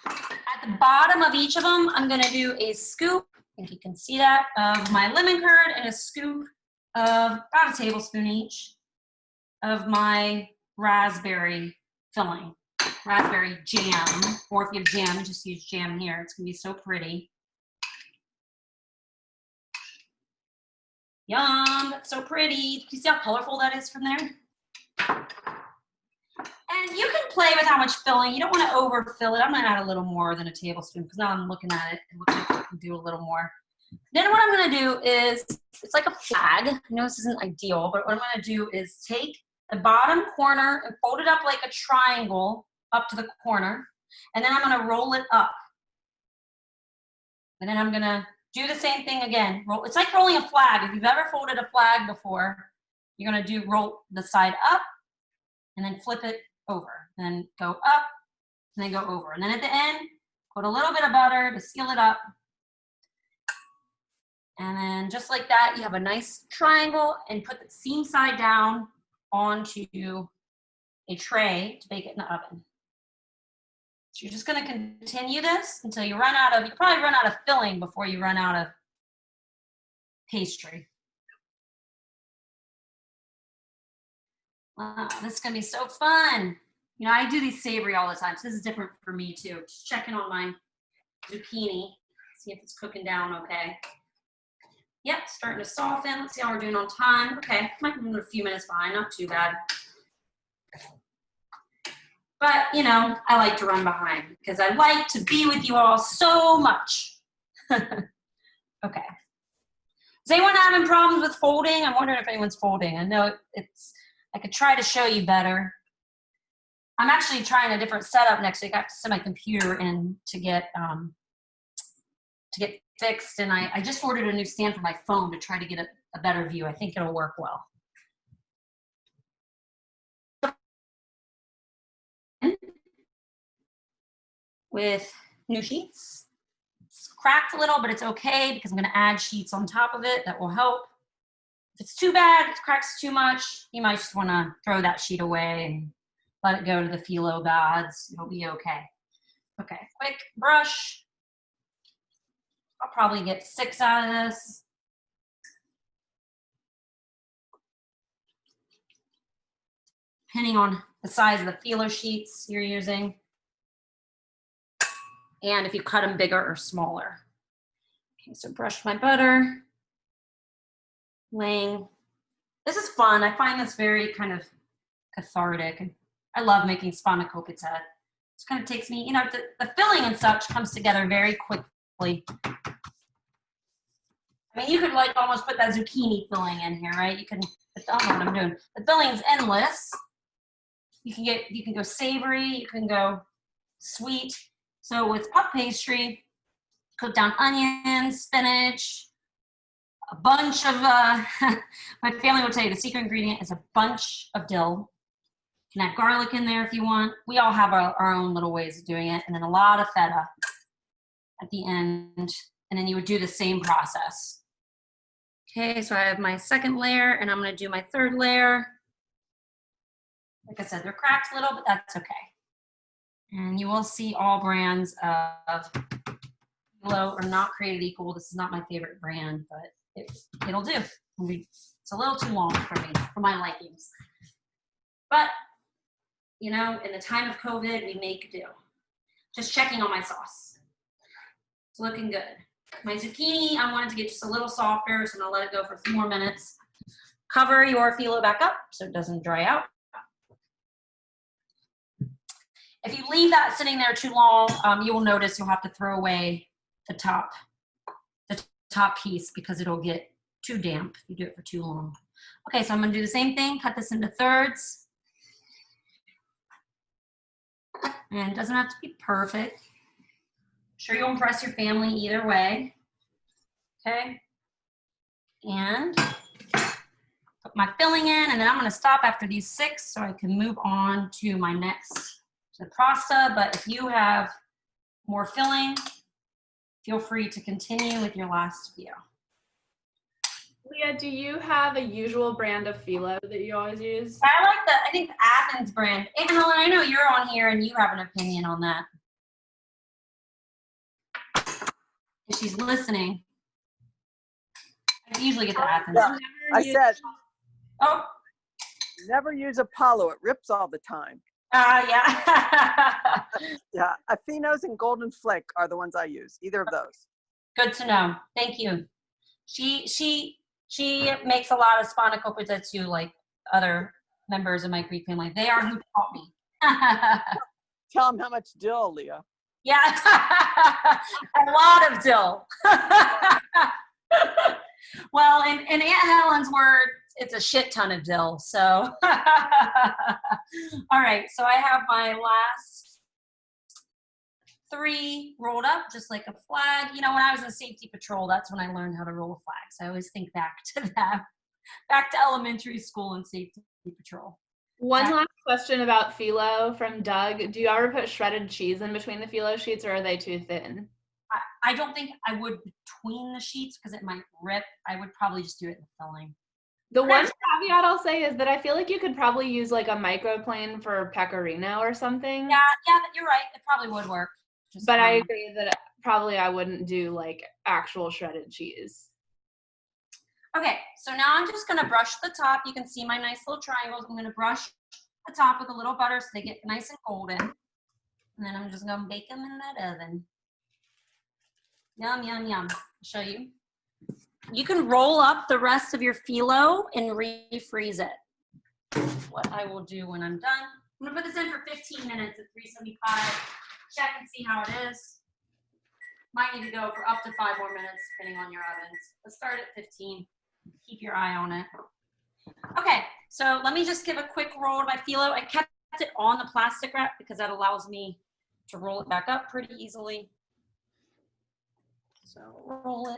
At the bottom of each of them, I'm going to do a scoop think you can see that, of my lemon curd and a scoop of about a tablespoon each of my raspberry filling, raspberry jam, or if you have jam, just use jam here. It's gonna be so pretty. Yum, that's so pretty. Can you see how colorful that is from there? And you can play with how much filling. You don't want to overfill it. I'm gonna add a little more than a tablespoon because now I'm looking at it and looking like I can do a little more. Then what I'm gonna do is, it's like a flag. I know this isn't ideal, but what I'm gonna do is take the bottom corner and fold it up like a triangle up to the corner. And then I'm gonna roll it up. And then I'm gonna do the same thing again. Roll. It's like rolling a flag. If you've ever folded a flag before, you're gonna roll the side up and then flip it over. Then go up and then go over. And then at the end, put a little bit of butter to seal it up. And then just like that, you have a nice triangle, and put the seam side down onto a tray to bake it in the oven. So you're just gonna continue this until you run out of, you'll probably run out of filling before you run out of pastry. Wow, this is gonna be so fun. You know, I do these savory all the time, so this is different for me too. Just checking on my zucchini, see if it's cooking down okay. Yep, starting to soften. Let's see how we're doing on time. Okay, might be a few minutes behind, not too bad. But, you know, I like to run behind because I like to be with you all so much. Okay. Is anyone having problems with folding? I'm wondering if anyone's folding. I know I could try to show you better. I'm actually trying a different setup next week. I have to send my computer in to get fixed, and I just ordered a new stand for my phone to try to get a better view. I think it'll work well. With new sheets. It's cracked a little, but it's okay because I'm gonna add sheets on top of it that will help. If it's too bad, if it cracks too much, you might just wanna throw that sheet away and let it go to the phyllo gods. It'll be okay. Okay, quick brush. I'll probably get 6 out of this. Depending on the size of the phyllo sheets you're using. And if you cut them bigger or smaller. Okay, so brush my butter. Laying. This is fun. I find this very kind of cathartic. I love making spanakopita. It kind of takes me, you know, the filling and such comes together very quickly. I mean, you could like almost put that zucchini filling in here, right? You can, I don't know what I'm doing. The filling's endless. You can go savory, you can go sweet. So with puff pastry, cook down onions, spinach, a bunch of, my family will tell you the secret ingredient is a bunch of dill. You can add garlic in there if you want. We all have our own little ways of doing it. And then a lot of feta at the end. And then you would do the same process. Okay, so I have my second layer, and I'm gonna do my third layer. Like I said, they're cracked a little, but that's okay. And you will see all brands of phyllo are not created equal. This is not my favorite brand, but it'll do. It's a little too long for me, for my likings. But, you know, in the time of COVID, we make do. Just checking on my sauce. It's looking good. My zucchini, I wanted to get just a little softer, so I'm gonna let it go for a few more minutes. Cover your phyllo back up so it doesn't dry out. If you leave that sitting there too long, you will notice you'll have to throw away the top piece because it'll get too damp if you do it for too long. Okay, so I'm gonna do the same thing, cut this into thirds. And it doesn't have to be perfect. Sure, you'll impress your family either way. Okay. And put my filling in, and then I'm gonna stop after these 6 so I can move on to my next, the pasta. But if you have more filling, feel free to continue with your last few. Leah, do you have a usual brand of phyllo that you always use? I think the Athens brand. And Helen, I know you're on here and you have an opinion on that. If she's listening. I usually get to Athens. Yeah, I said, Oh, never use Apollo. It rips all the time. yeah. Yeah, Affinos and Golden Flake are the ones I use. Either of those. Good to know. Thank you. She makes a lot of spanakopita too, like other members of my Greek family. They are who taught me. Tell them how much dill, Leah. Yeah, a lot of dill. Well, in Aunt Helen's word, it's a shit ton of dill. So, all right. So I have my last 3 rolled up, just like a flag. You know, when I was in safety patrol, that's when I learned how to roll a flag. So I always think back to that, back to elementary school and safety patrol. One last question about phyllo from Doug. Do you ever put shredded cheese in between the phyllo sheets, or are they too thin? I don't think I would between the sheets because it might rip. I would probably just do it in the filling. The one caveat I'll say is that I feel like you could probably use like a microplane for pecorino or something. Yeah, you're right. It probably would work. But I agree that probably I wouldn't do like actual shredded cheese. Okay, so now I'm just gonna brush the top. You can see my nice little triangles. I'm gonna brush the top with a little butter so they get nice and golden. And then I'm just gonna bake them in that oven. Yum, yum, yum. I'll show you. You can roll up the rest of your phyllo and refreeze it. What I will do when I'm done. I'm gonna put this in for 15 minutes at 375. Check and see how it is. Might need to go for up to 5 more minutes depending on your ovens. Let's start at 15. Keep your eye on it. Okay, so let me just give a quick roll to my phyllo. I kept it on the plastic wrap because that allows me to roll it back up pretty easily. So roll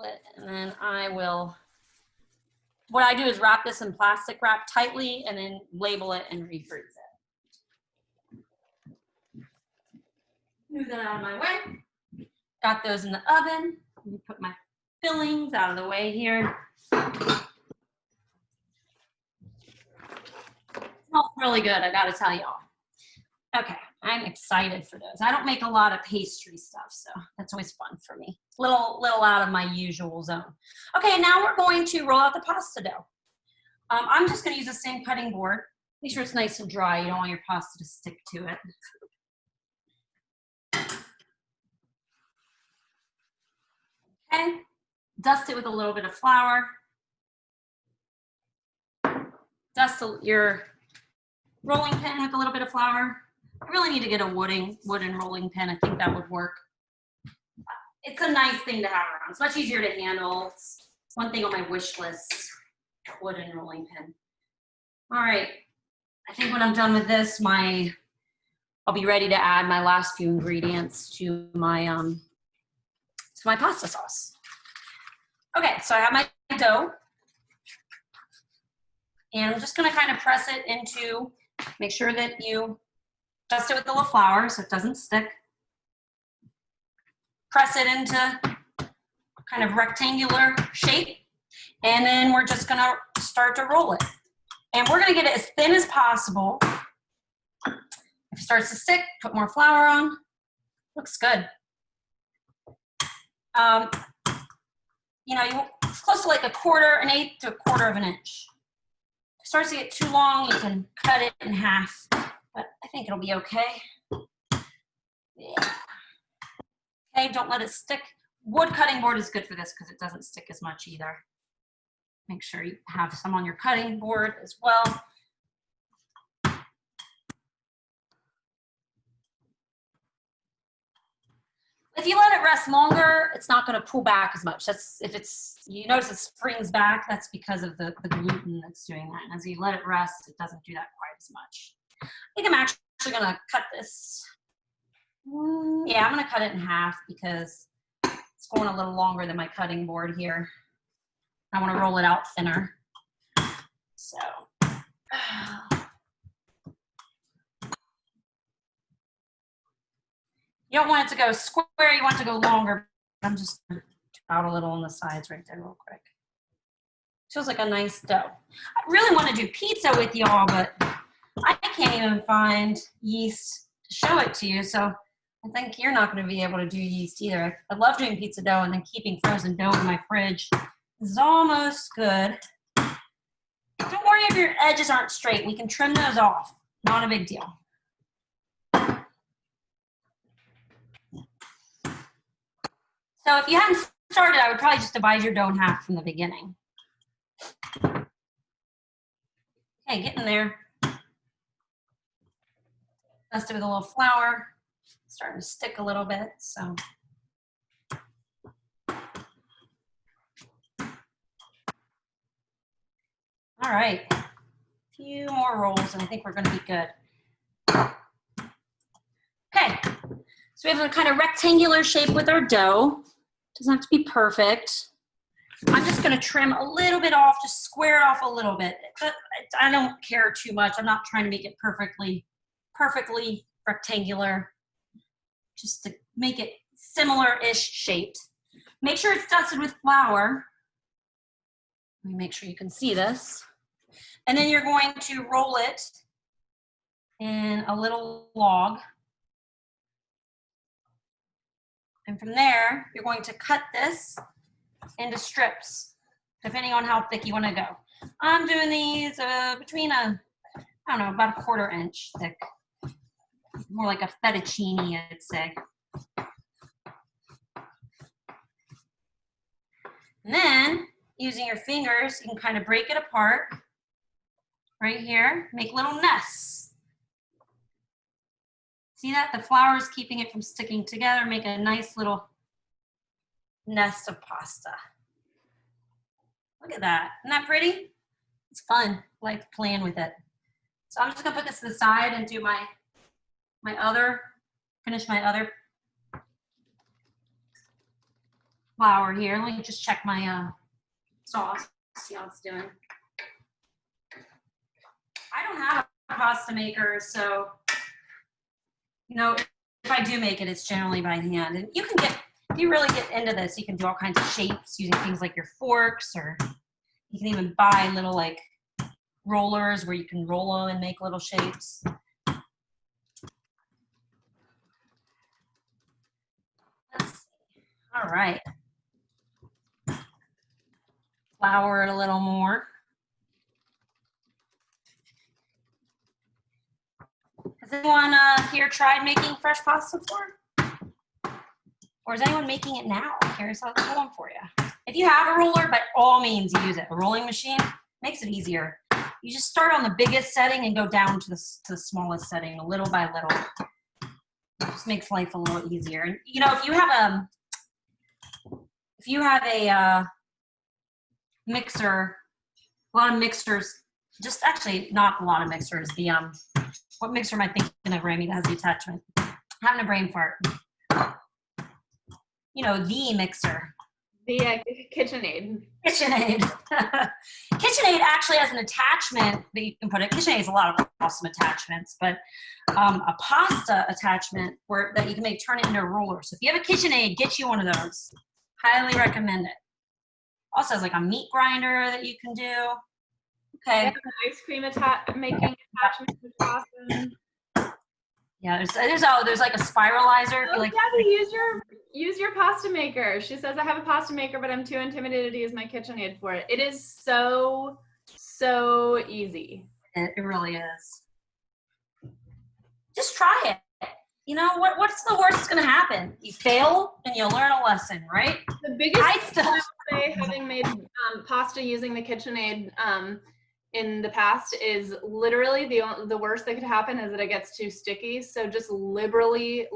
it, and then I will, what I do is wrap this in plastic wrap tightly and then label it and refreeze it. Move that out of my way. Got those in the oven. Let me put my fillings out of the way here. Smells really good, I gotta tell y'all. Okay, I'm excited for those. I don't make a lot of pastry stuff, so that's always fun for me. Little out of my usual zone. Okay, now we're going to roll out the pasta dough. I'm just gonna use the same cutting board. Make sure it's nice and dry. You don't want your pasta to stick to it. Okay, dust it with a little bit of flour. Dust your rolling pin with a little bit of flour. I really need to get a wooden rolling pin. I think that would work. It's a nice thing to have around. It's much easier to handle. It's one thing on my wish list, wooden rolling pin. All right, I think when I'm done with this, I'll be ready to add my last few ingredients to my pasta sauce. Okay, so I have my dough. And I'm just gonna kind of press it into, make sure that you dust it with a little flour so it doesn't stick. Press it into kind of rectangular shape. And then we're just gonna start to roll it. And we're gonna get it as thin as possible. If it starts to stick, put more flour on. Looks good. You know, it's close to like an eighth to a quarter of an inch. If it starts to get too long, you can cut it in half, but I think it'll be okay. Yeah. Okay, don't let it stick. Wood cutting board is good for this because it doesn't stick as much either. Make sure you have some on your cutting board as well. If you let it rest longer, it's not going to pull back as much. You notice it springs back, that's because of the gluten that's doing that. And as you let it rest, it doesn't do that quite as much. I think I'm actually going to cut this. Yeah, I'm going to cut it in half because it's going a little longer than my cutting board here. I want to roll it out thinner. So. You don't want it to go square, you want it to go longer. I'm just out a little on the sides right there real quick. Feels like a nice dough. I really want to do pizza with y'all, but I can't even find yeast to show it to you, so I think you're not going to be able to do yeast either. I love doing pizza dough and then keeping frozen dough in my fridge. This is almost good. Don't worry if your edges aren't straight. We can trim those off. Not a big deal. So if you hadn't started, I would probably just divide your dough in half from the beginning. Okay, get in there. Dust it with a little flour. Starting to stick a little bit, so. All right, a few more rolls and I think we're gonna be good. Okay, so we have a kind of rectangular shape with our dough. Doesn't have to be perfect. I'm just gonna trim a little bit off, just square it off a little bit. But I don't care too much. I'm not trying to make it perfectly rectangular, just to make it similar-ish shaped. Make sure it's dusted with flour. Let me make sure you can see this. And then you're going to roll it in a little log. And from there, you're going to cut this into strips, depending on how thick you want to go. I'm doing these between I don't know, about a 1/4 inch thick. More like a fettuccine, I'd say. And then, using your fingers, you can kind of break it apart. Right here, make little nests. See that? The flour is keeping it from sticking together. Make a nice little nest of pasta. Look at that. Isn't that pretty? It's fun. I like playing with it. So I'm just gonna put this to the side and do finish my other flour here. Let me just check my sauce, see how it's doing. I don't have a pasta maker, so, you know, if I do make it, it's generally by hand. And you can get, if you really get into this, you can do all kinds of shapes using things like your forks, or you can even buy little like rollers where you can roll them and make little shapes. Let's see. All right. Flour it a little more. Has anyone here tried making fresh pasta before? Or is anyone making it now? Here's how it's going for you. If you have a roller, by all means use it. A rolling machine makes it easier. You just start on the biggest setting and go down to the smallest setting, little by little. It just makes life a little easier. And you know, if you have a mixer, a lot of mixers, just actually not a lot of mixers. What mixer am I thinking of, Rami, that has the attachment? Having a brain fart. You know, the mixer. The KitchenAid. KitchenAid. KitchenAid actually has an attachment that you can put it. KitchenAid has a lot of awesome attachments, but a pasta attachment that you can turn it into a roller. So if you have a KitchenAid, get you one of those. Highly recommend it. Also has like a meat grinder that you can do. Okay. An ice cream making attachment, which is awesome. Yeah, there's like a spiralizer. Oh, like, Gabby, use your pasta maker. She says, I have a pasta maker, but I'm too intimidated to use my KitchenAid for it. It is so easy. It really is. Just try it. You know, what's the worst that's gonna happen? You fail and you'll learn a lesson, right? The biggest thing I would say, having made pasta using the KitchenAid in the past, is literally the worst that could happen is that it gets too sticky. So just liberally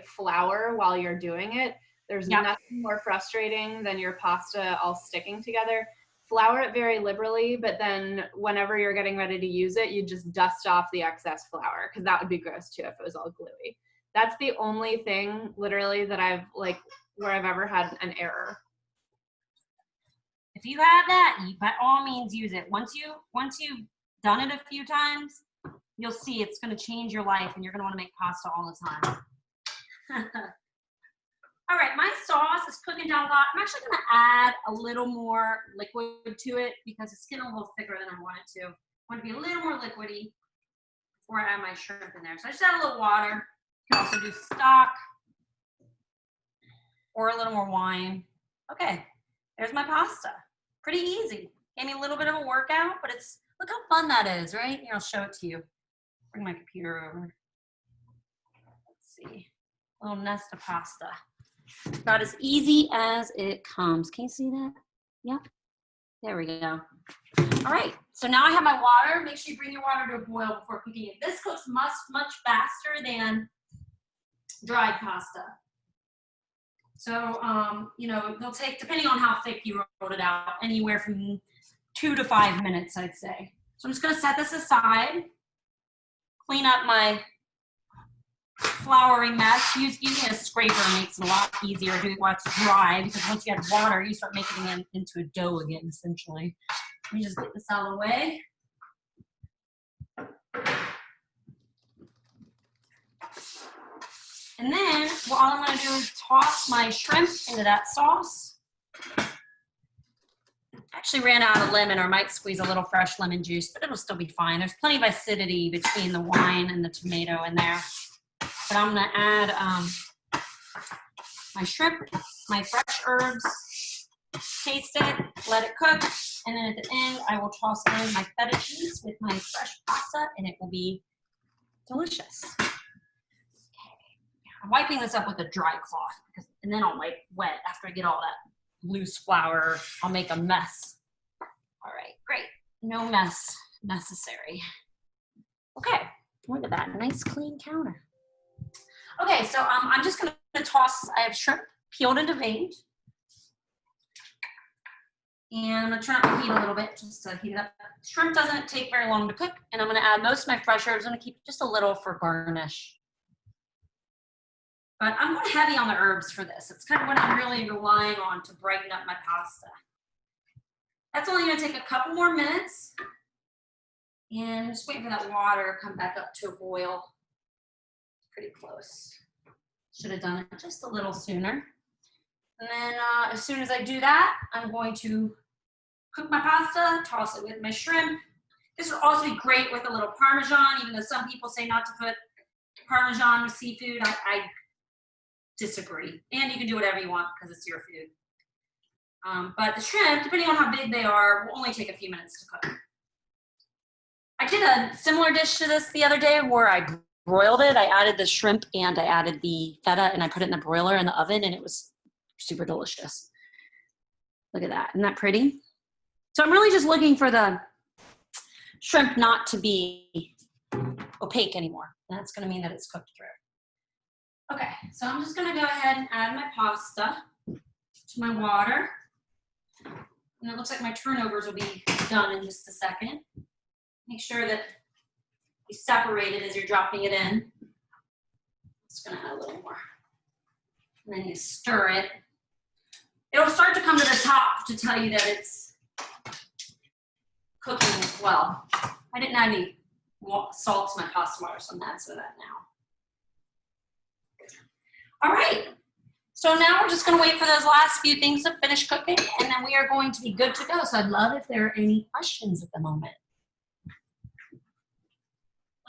flour while you're doing it. There's nothing more frustrating than your pasta all sticking together. Flour it very liberally, but then whenever you're getting ready to use it, you just dust off the excess flour, because that would be gross too if it was all gluey. That's the only thing literally that where I've ever had an error. If you have that, by all means use it. Once you've done it a few times, you'll see it's going to change your life, and you're going to want to make pasta all the time. All right, my sauce is cooking down a lot. I'm actually going to add a little more liquid to it because it's getting a little thicker than I want it to. I want it to be a little more liquidy before I add my shrimp in there. So I just add a little water. You can also do stock or a little more wine. Okay, there's my pasta. Pretty easy. Gave me a little bit of a workout, but it's, look how fun that is, right? Here, I'll show it to you. Bring my computer over. Let's see. A little nest of pasta. About as easy as it comes. Can you see that? Yep. There we go. All right, so now I have my water. Make sure you bring your water to a boil before cooking it. This cooks much faster than dried pasta. So, you know, they'll take, depending on how thick you rolled it out, anywhere from 2 to 5 minutes, I'd say. So I'm just gonna set this aside, clean up my floury mess. Using a scraper makes it a lot easier to do it while it's dry, because once you add water, you start making it into a dough again, essentially. Let me just get this out of the way. And then what all I'm gonna do is toss my shrimp into that sauce. Actually ran out of lemon, or might squeeze a little fresh lemon juice, but it'll still be fine. There's plenty of acidity between the wine and the tomato in there. But I'm gonna add my shrimp, my fresh herbs, taste it, let it cook, and then at the end, I will toss in my feta cheese with my fresh pasta, and it will be delicious. Okay. I'm wiping this up with a dry cloth, and then I'll wipe wet after I get all that loose flour. I'll make a mess. All right, great. No mess necessary. Okay, look at that, nice clean counter. Okay, so I'm just gonna toss, I have shrimp peeled and deveined. And I'm gonna turn up the heat a little bit just to heat it up. Shrimp doesn't take very long to cook, and I'm gonna add most of my fresh herbs. I'm gonna keep just a little for garnish. But I'm going heavy on the herbs for this. It's kind of what I'm really relying on to brighten up my pasta. That's only gonna take a couple more minutes. And just waiting for that water to come back up to a boil. Pretty close. Should have done it just a little sooner. And then as soon as I do that, I'm going to cook my pasta, toss it with my shrimp. This would also be great with a little Parmesan, even though some people say not to put Parmesan with seafood. I disagree. And you can do whatever you want because it's your food. But the shrimp, depending on how big they are, will only take a few minutes to cook. I did a similar dish to this the other day where I broiled it. I added the shrimp and I added the feta and I put it in the broiler in the oven, and it was super delicious. Look at that. Isn't that pretty? So I'm really just looking for the shrimp not to be opaque anymore. That's going to mean that it's cooked through. Okay, so I'm just going to go ahead and add my pasta to my water. And it looks like my turnovers will be done in just a second. Make sure that you separate it as you're dropping it in. Just going to add a little more. And then you stir it. It'll start to come to the top to tell you that it's cooking as well. I didn't add any salt to my pasta water, so I'm adding some of that now. All right, so now we're just gonna wait for those last few things to finish cooking, and then we are going to be good to go. So I'd love if there are any questions at the moment.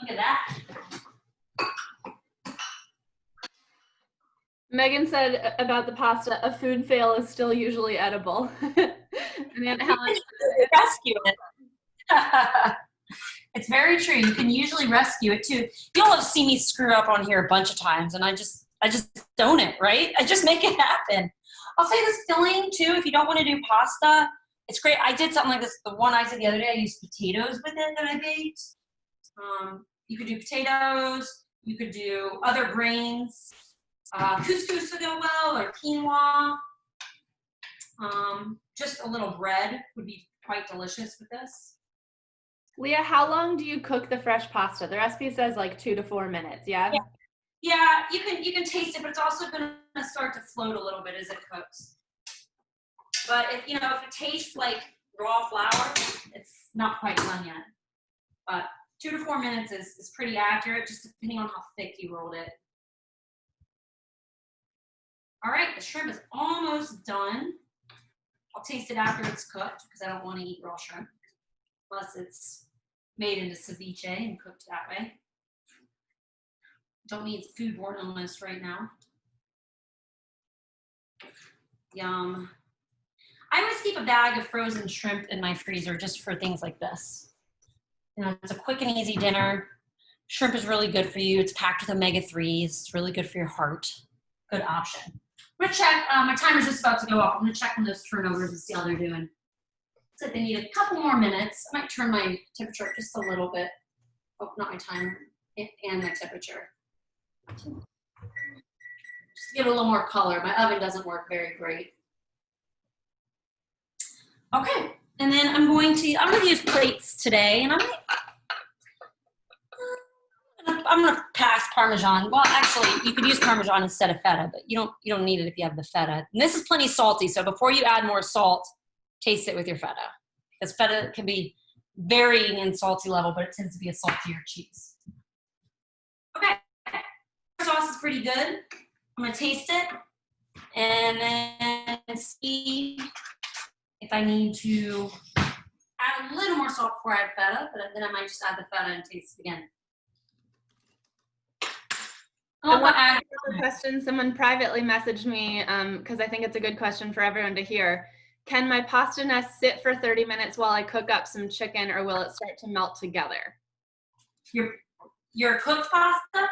Look at that. Megan said about the pasta, a food fail is still usually edible. And then Helen rescue it. It's very true. You can usually rescue it too. You'll have seen me screw up on here a bunch of times, and I just don't it, right? I just make it happen. I'll say this filling too, if you don't want to do pasta, it's great. I did something like this. The one I did the other day, I used potatoes with it that I baked. You could do potatoes. You could do other grains. Couscous would go well, or quinoa. Just a little bread would be quite delicious with this. Leah, how long do you cook the fresh pasta? The recipe says like 2 to 4 minutes, yeah? Yeah, you can taste it, but it's also going to start to float a little bit as it cooks. But if it tastes like raw flour, it's not quite done yet. But 2 to 4 minutes is pretty accurate, just depending on how thick you rolled it. All right, the shrimp is almost done. I'll taste it after it's cooked because I don't want to eat raw shrimp unless it's made into ceviche and cooked that way. Don't need foodborne illness right now. Yum. I always keep a bag of frozen shrimp in my freezer just for things like this. You know, it's a quick and easy dinner. Shrimp is really good for you. It's packed with omega-3s. It's really good for your heart. Good option. I'm gonna check, my timer's just about to go off. I'm gonna check on those turnovers and see how they're doing. So they need a couple more minutes. I might turn my temperature up just a little bit. Oh, not my timer, and my temperature. Just give it a little more color. My oven doesn't work very great. Okay, and then I'm going to use plates today, and I'm gonna pass Parmesan. Well, actually, you could use Parmesan instead of feta, but you don't need it if you have the feta. And this is plenty salty, so before you add more salt, taste it with your feta, because feta can be varying in salty level, but it tends to be a saltier cheese. Okay, sauce is pretty good. I'm gonna taste it and then see if I need to add a little more salt before I add feta, but then I might just add the feta and taste it again. One other question, someone privately messaged me, because I think it's a good question for everyone to hear. Can my pasta nest sit for 30 minutes while I cook up some chicken, or will it start to melt together? Your cooked pasta?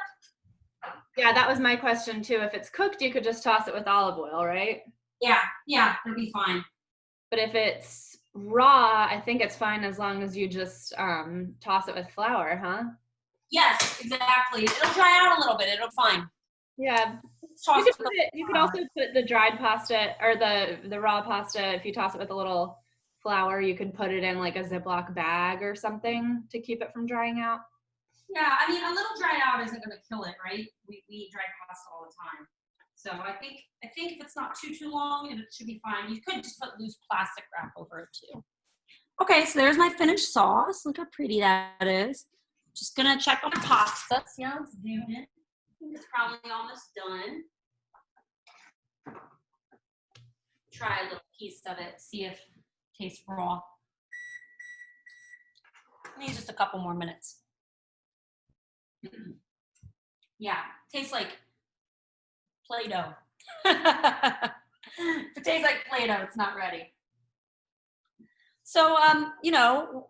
Yeah, that was my question too. If it's cooked, you could just toss it with olive oil, right? Yeah, it'll be fine. But if it's raw, I think it's fine as long as you just toss it with flour, huh? Yes, exactly. It'll dry out a little bit. It'll be fine. Yeah. You could also put the dried pasta or the raw pasta, if you toss it with a little flour, you could put it in like a Ziploc bag or something to keep it from drying out. Yeah, I mean, a little dried out isn't going to kill it, right? We eat dried pasta all the time. So I think if it's not too long, it should be fine. You could just put loose plastic wrap over it too. Okay, so there's my finished sauce. Look how pretty that is. Just gonna check on the pasta, see how it's doing. I think it's probably almost done. Try a little piece of it, see if it tastes raw. Maybe just a couple more minutes. Yeah, tastes like Play-Doh. If it tastes like Play-Doh, it's not ready. So, you know,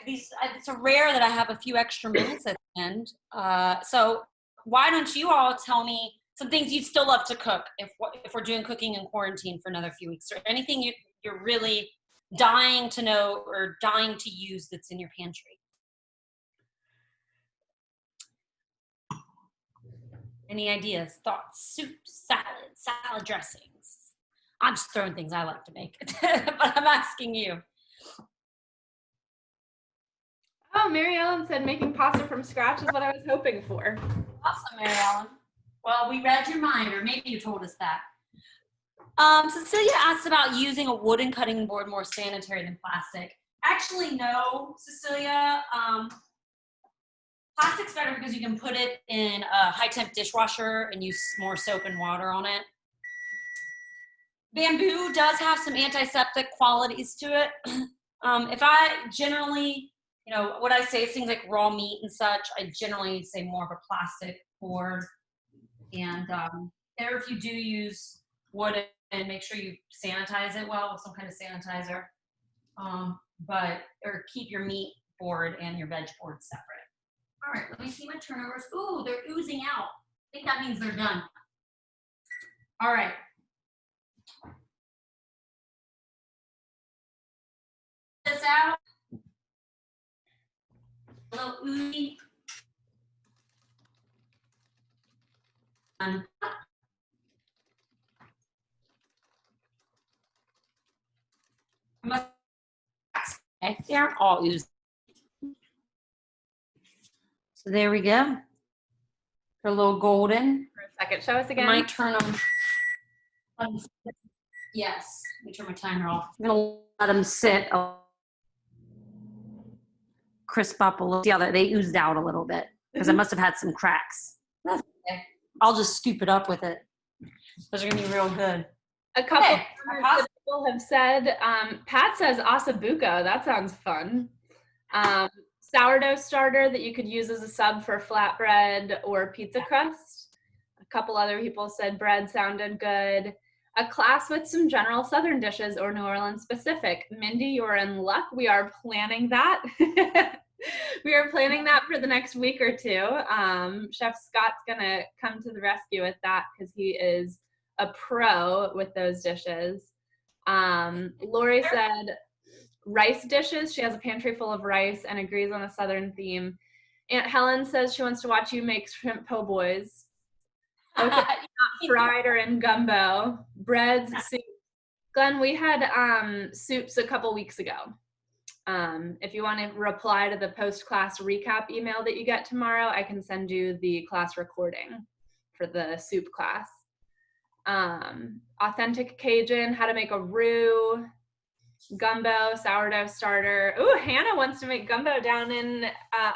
it's a rare that I have a few extra minutes at the end. So why don't you all tell me some things you'd still love to cook if we're doing cooking in quarantine for another few weeks, or anything you're really dying to know or dying to use that's in your pantry. Any ideas, thoughts, soups, salad dressings? I'm just throwing things I like to make, but I'm asking you. Oh, Mary Ellen said making pasta from scratch is what I was hoping for. Awesome, Mary Ellen. Well, we read your mind, or maybe you told us that. Cecilia asked about using a wooden cutting board more sanitary than plastic. Actually, no, Cecilia. Plastic's better because you can put it in a high-temp dishwasher and use more soap and water on it. Bamboo does have some antiseptic qualities to it. If I generally, you know, what I say is things like raw meat and such, I generally say more of a plastic board. And if you do use wood, and make sure you sanitize it well with some kind of sanitizer. Or keep your meat board and your veg board separate. All right, let me see my turnovers. Ooh, they're oozing out. I think that means they're done. All right. This out. A little oozy. Okay, they aren't all oozed. So there we go. They're a little golden. For a second, show us again. I might turn them. Yes, let me turn my timer off. I'm gonna let them sit. Crisp up a little. See how they oozed out a little bit because I must have had some cracks. That's okay. I'll just scoop it up with it. Those are gonna be real good. A couple of people have said, Pat says ossobuco. That sounds fun. Sourdough starter that you could use as a sub for flatbread or pizza crust. A couple other people said bread sounded good. A class with some general Southern dishes or New Orleans specific. Mindy, you're in luck. We are planning that. We are planning that for the next week or two. Chef Scott's gonna come to the rescue with that because he is a pro with those dishes. Lori said rice dishes. She has a pantry full of rice and agrees on a Southern theme. Aunt Helen says she wants to watch you make shrimp po' boys. Okay, not fried or in gumbo. Breads, soup. Glenn, we had soups a couple weeks ago. If you want to reply to the post-class recap email that you get tomorrow, I can send you the class recording for the soup class. Authentic Cajun, how to make a roux, gumbo, sourdough starter. Ooh, Hannah wants to make gumbo down in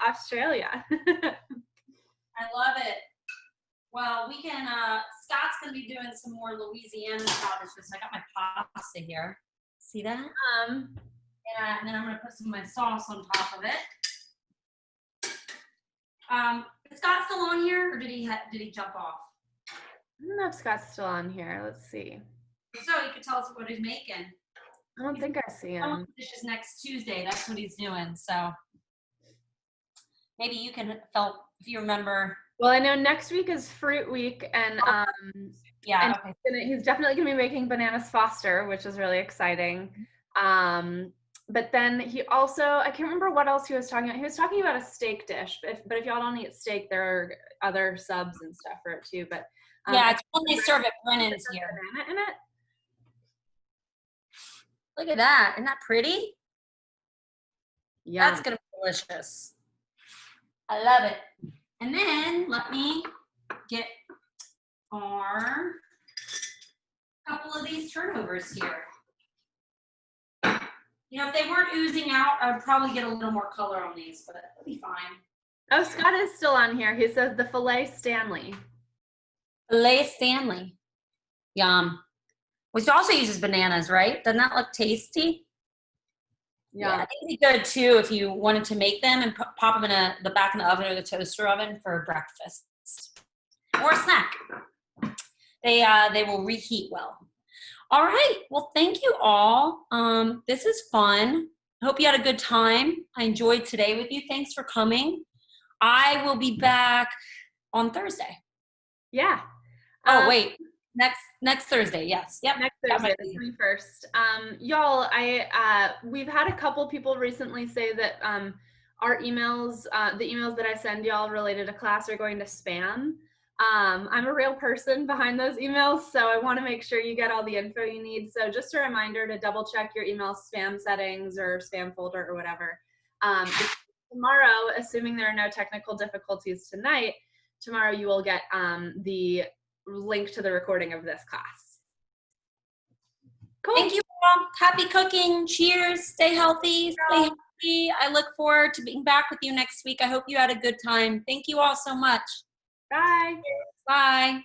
Australia. I love it. Well, we can, Scott's gonna be doing some more Louisiana style dishes. I got my pasta here. See that? And then I'm gonna put some of my sauce on top of it. Is Scott still on here, or did he jump off? I don't know if Scott's still on here. Let's see. So you could tell us what he's making. I don't think I see him. Dishes next Tuesday. That's what he's doing. So maybe you can help if you remember. Well, I know next week is Fruit Week, and yeah, and he's definitely gonna be making bananas Foster, which is really exciting. But then he also, I can't remember what else he was talking about. He was talking about a steak dish, but if y'all don't eat steak, there are other subs and stuff for it too. But yeah, it's when they serve at Brennan's here. Banana in it. Look at that. Isn't that pretty? Yeah. That's gonna be delicious. I love it. And then let me get our couple of these turnovers here. You know, if they weren't oozing out, I'd probably get a little more color on these, but it'll be fine. Oh, Scott is still on here. He says the filet Stanley. Filet Stanley. Yum. Which also uses bananas, right? Doesn't that look tasty? Yeah, I think it'd be good too if you wanted to make them and pop them in the back of the oven or the toaster oven for breakfast or a snack. They will reheat well. All right. Well, thank you all. This is fun. I hope you had a good time. I enjoyed today with you. Thanks for coming. I will be back on Thursday. Yeah. Oh, wait. Next Thursday. Yes. Yep. Next Thursday, the 21st. Y'all, we've had a couple people recently say that our emails, the emails that I send y'all related to class are going to spam. I'm a real person behind those emails, so I want to make sure you get all the info you need. So just a reminder to double check your email spam settings or spam folder or whatever. Tomorrow, assuming there are no technical difficulties tonight, tomorrow you will get the link to the recording of this class. Cool. Thank you all. Happy cooking. Cheers. Stay healthy. Stay healthy. I look forward to being back with you next week. I hope you had a good time. Thank you all so much. Bye. Bye.